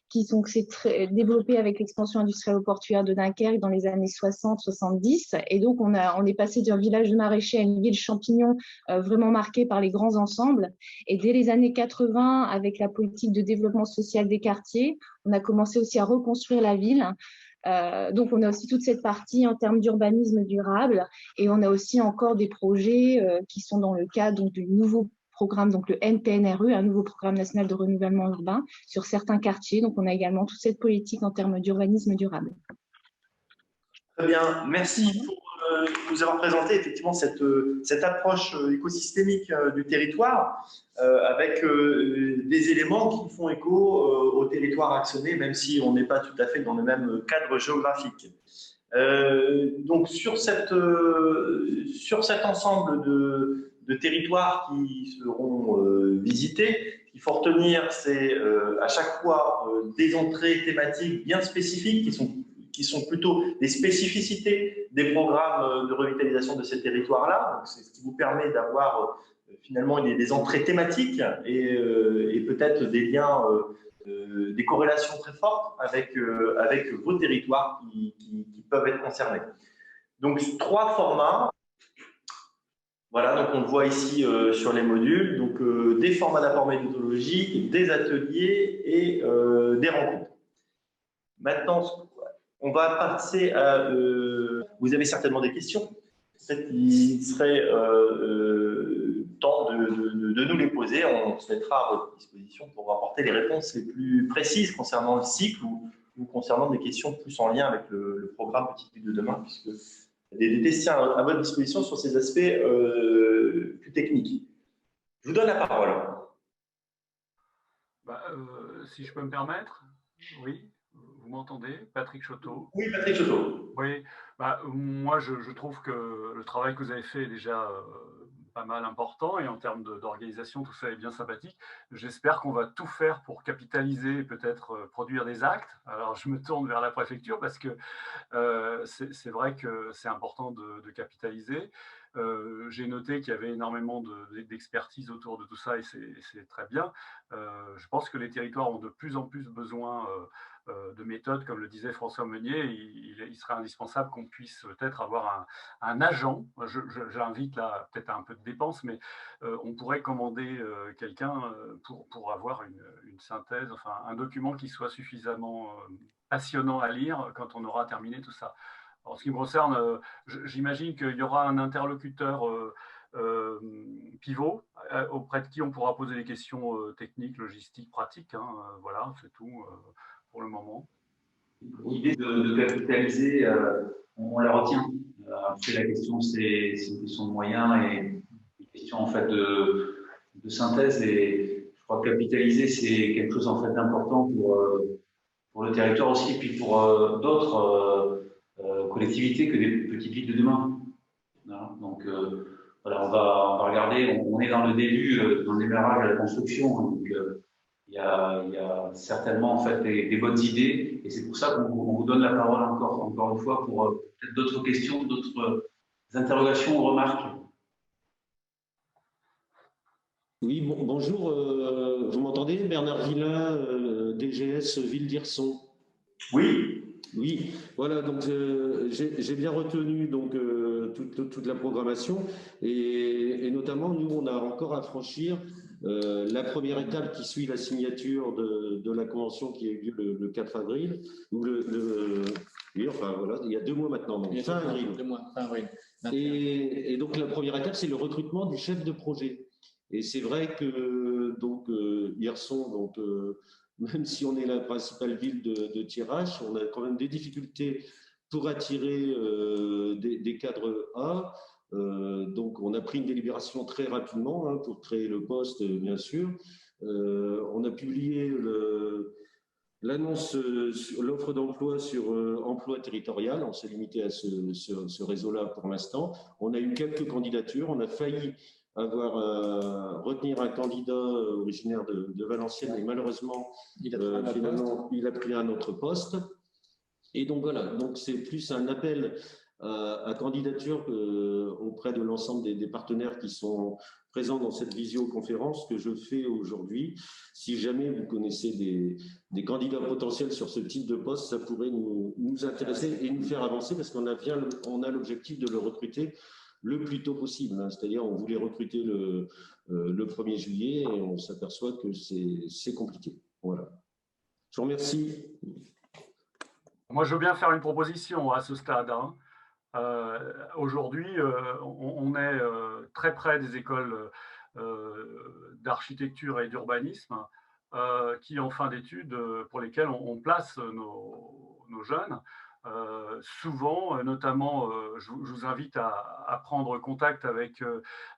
qui s'est développé avec l'expansion industrielle portuaire de Dunkerque dans les années 60-70. Et donc, on est passé d'un village de maraîchers à une ville champignon vraiment marquée par les grands ensembles. Et dès les années 80, avec la politique de développement social des quartiers, on a commencé aussi à reconstruire la ville. Donc, on a aussi toute cette partie en termes d'urbanisme durable et on a aussi encore des projets qui sont dans le cadre donc, du nouveau programme, donc le NPNRE, un nouveau programme national de renouvellement urbain sur certains quartiers. Donc, on a également toute cette politique en termes d'urbanisme durable. Très bien, merci pour nous avoir présenté effectivement cette approche écosystémique du territoire avec des éléments qui font écho au territoire axonais, même si on n'est pas tout à fait dans le même cadre géographique. Donc sur cet ensemble de territoires qui seront visités, il faut retenir, c'est à chaque fois des entrées thématiques bien spécifiques qui sont plutôt des spécificités des programmes de revitalisation de ces territoires-là. C'est ce qui vous permet d'avoir finalement des entrées thématiques et peut-être des liens, des corrélations très fortes avec vos territoires qui peuvent être concernés. Donc, 3 formats. Voilà, donc on le voit ici sur les modules. Donc, des formats d'apport méthodologique, des ateliers et des rencontres. Maintenant, on va passer à… vous avez certainement des questions. Peut-être qu'il serait temps de nous les poser. On se mettra à votre disposition pour apporter les réponses les plus précises concernant le cycle ou concernant des questions plus en lien avec le programme Petite Ville de demain, puisque il y a des techniciens à votre disposition sur ces aspects plus techniques. Je vous donne la parole. Si je peux me permettre, oui. Vous m'entendez? Patrick Choteau. Oui, Patrick Choteau. Oui, moi je trouve que le travail que vous avez fait est déjà pas mal important et en termes d'organisation, tout ça est bien sympathique. J'espère qu'on va tout faire pour capitaliser et peut-être produire des actes. Alors je me tourne vers la préfecture parce que c'est vrai que c'est important de capitaliser. J'ai noté qu'il y avait énormément d'expertise autour de tout ça et c'est très bien. Je pense que les territoires ont de plus en plus besoin de méthodes, comme le disait François Meunier. Il serait indispensable qu'on puisse peut-être avoir un agent. J'invite là peut-être un peu de dépenses, mais on pourrait commander quelqu'un pour avoir une synthèse, enfin un document qui soit suffisamment passionnant à lire quand on aura terminé tout ça. En ce qui me concerne, j'imagine qu'il y aura un interlocuteur pivot auprès de qui on pourra poser des questions techniques, logistiques, pratiques. Voilà, c'est tout pour le moment. L'idée de capitaliser, on la retient. Après, la question, c'est une question de moyens et une question en fait de synthèse. Et je crois que capitaliser, c'est quelque chose en fait d'important pour le territoire aussi, et puis pour d'autres collectivités que des petites villes de demain. Voilà. Donc, voilà, on va regarder. On est dans le début, dans le démarrage de la construction. Donc, il y a certainement en fait des bonnes idées, et c'est pour ça qu'on vous donne la parole encore une fois pour peut-être d'autres questions, d'autres interrogations ou remarques. Oui, bonjour, vous m'entendez? Bernard Villain, DGS Ville d'Hirson. Oui. Oui, voilà, donc j'ai bien retenu donc, toute la programmation et notamment, nous, on a encore à franchir la première étape qui suit la signature de la convention qui a eu lieu le 4 avril, ou oui, enfin voilà, il y a 2 mois maintenant, donc fin avril. 2 mois, fin avril. Et donc la première étape, c'est le recrutement du chef de projet. Et c'est vrai que donc Hirson, donc même si on est la principale ville de Thiérache, on a quand même des difficultés pour attirer des cadres A. Donc, on a pris une délibération très rapidement pour créer le poste, bien sûr. On a publié l'annonce sur l'offre d'emploi sur emploi territorial. On s'est limité à ce réseau-là pour l'instant. On a eu quelques candidatures. On a failli retenir un candidat originaire de Valenciennes, mais malheureusement, finalement, il a pris un autre poste. Et donc voilà, donc c'est plus un appel à candidature auprès de l'ensemble des partenaires qui sont présents dans cette visioconférence que je fais aujourd'hui. Si jamais vous connaissez des candidats potentiels sur ce type de poste, ça pourrait nous intéresser et nous faire avancer, parce qu'on a l'objectif de le recruter le plus tôt possible. C'est-à-dire, on voulait recruter le 1er juillet et on s'aperçoit que c'est compliqué. Voilà. Je vous remercie. Moi, je veux bien faire une proposition à ce stade. Aujourd'hui, on est très près des écoles d'architecture et d'urbanisme qui, en fin d'études, pour lesquelles on place nos jeunes. souvent, notamment, je vous invite à prendre contact avec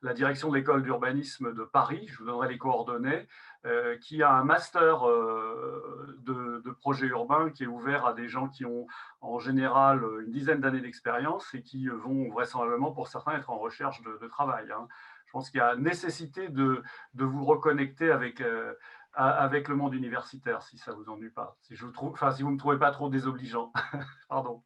la direction de l'école d'urbanisme de Paris, je vous donnerai les coordonnées, qui a un master de projet urbain qui est ouvert à des gens qui ont en général une dizaine d'années d'expérience et qui vont vraisemblablement pour certains être en recherche de travail. Hein. Je pense qu'il y a nécessité de vous reconnecter avec le monde universitaire, si ça ne vous ennuie pas. Si vous ne me trouvez pas trop désobligeant. Pardon.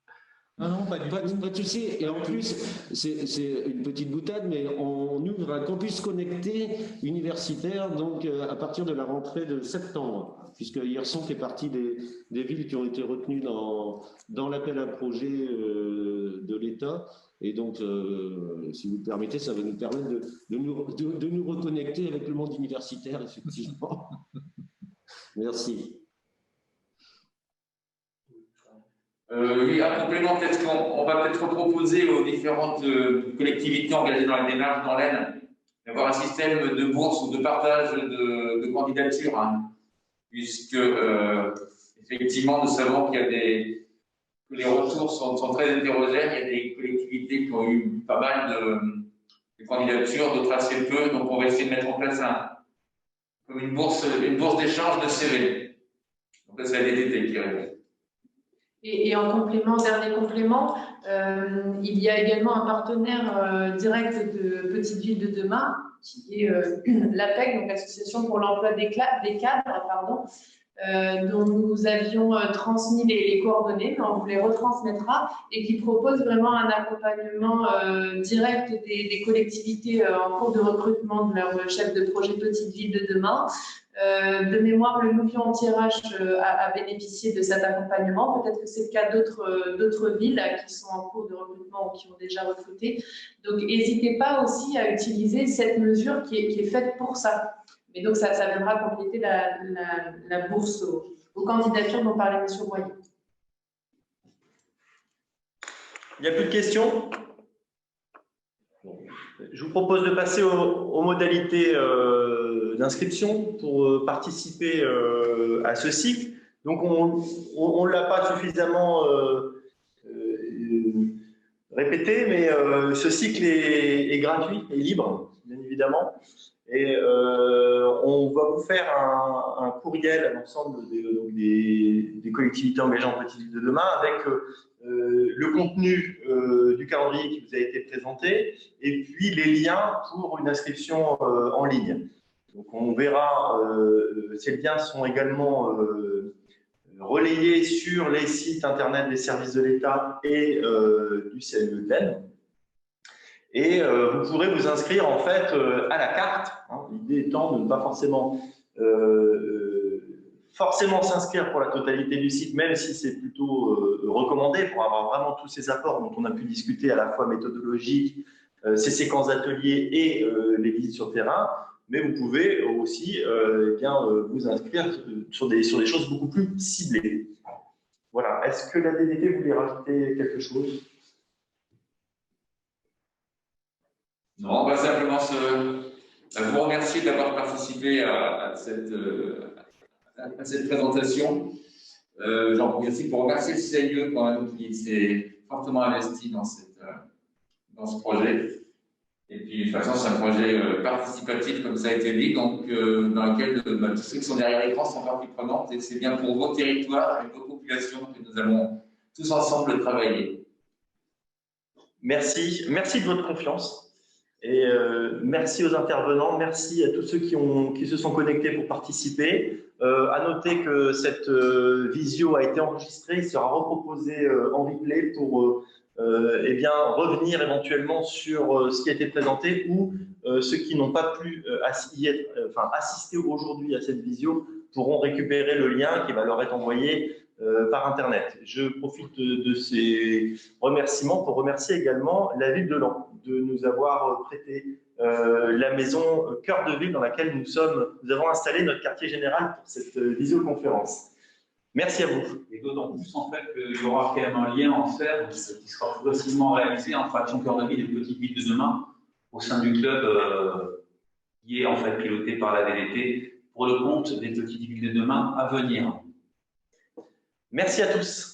Non, pas de souci. Et en plus, c'est une petite boutade, mais on ouvre un campus connecté universitaire donc à partir de la rentrée de septembre, puisque Hirson fait partie des villes qui ont été retenues dans l'appel à projet de l'État. Et donc, si vous le permettez, ça va nous permettre de nous reconnecter avec le monde universitaire, effectivement. Merci. Oui, un complément, peut-être qu'on va peut-être proposer aux différentes collectivités engagées dans la démarche dans l'Aisne d'avoir un système de bourse ou de partage de candidatures, hein, puisque effectivement, nous savons qu'il y a que les retours sont très hétérogènes. Il y a des collectivités qui ont eu pas mal de candidatures, d'autres assez peu. Donc, on va essayer de mettre en place comme une bourse d'échange de CV. Donc, là, c'est la DDT qui répond. Et en complément, dernier complément, il y a également un partenaire direct de Petite Ville de demain, qui est l'APEC, donc l'Association pour l'emploi des cadres, pardon, dont nous avions transmis les coordonnées, mais on vous les retransmettra, et qui propose vraiment un accompagnement direct des collectivités en cours de recrutement de leur chef de projet Petite Ville de demain. De mémoire, le Nouvion anti-RH a bénéficié de cet accompagnement. Peut-être que c'est le cas d'autres villes qui sont en cours de recrutement ou qui ont déjà recruté. Donc, n'hésitez pas aussi à utiliser cette mesure qui est faite pour ça. Mais donc, ça viendra compléter la bourse aux candidatures dont parlait M. Boyer. Il n'y a plus de questions? Je vous propose de passer aux modalités d'inscription pour participer à ce cycle. Donc, on ne l'a pas suffisamment répété, mais ce cycle est gratuit et libre, bien évidemment. Et on va vous faire un courriel à l'ensemble des collectivités engagées en Petite Ville de demain avec le contenu du calendrier qui vous a été présenté et puis les liens pour une inscription en ligne. Donc on verra, ces liens sont également relayés sur les sites internet des services de l'État et du CLE de l'Aisne. Et vous pourrez vous inscrire en fait à la carte, hein, l'idée étant de ne pas forcément s'inscrire pour la totalité du site, même si c'est plutôt recommandé pour avoir vraiment tous ces apports dont on a pu discuter à la fois méthodologiques, ces séquences d'ateliers et les visites sur terrain, mais vous pouvez aussi vous inscrire sur des choses beaucoup plus ciblées. Voilà. Est-ce que la DDT voulait rajouter quelque chose? Non, on va simplement vous remercier d'avoir participé à cette présentation. J'en profite pour remercier le CIE quand même qui s'est fortement investi dans ce projet. Et puis, de toute façon, c'est un projet participatif, comme ça a été dit, donc dans lequel tous ceux qui sont derrière l'écran sont partie prenante. Et c'est bien pour vos territoires et vos populations que nous allons tous ensemble travailler. Merci de votre confiance. Et merci aux intervenants, merci à tous ceux qui se sont connectés pour participer. À noter que cette visio a été enregistrée, il sera reproposé en replay pour revenir éventuellement sur ce qui a été présenté ou ceux qui n'ont pas pu assister aujourd'hui à cette visio pourront récupérer le lien qui va leur être envoyé par Internet. Je profite de ces remerciements pour remercier également la ville de Laon de nous avoir prêté la maison cœur de ville dans laquelle nous avons installé notre quartier général pour cette visioconférence. Merci à vous. Et d'autant plus en fait qu'il y aura quand même un lien en fer qui sera progressivement réalisé entre Action Cœur de Ville et Petite Ville de demain au sein du club qui est en fait piloté par la DDT pour le compte des Petites Villes de demain à venir. Merci à tous.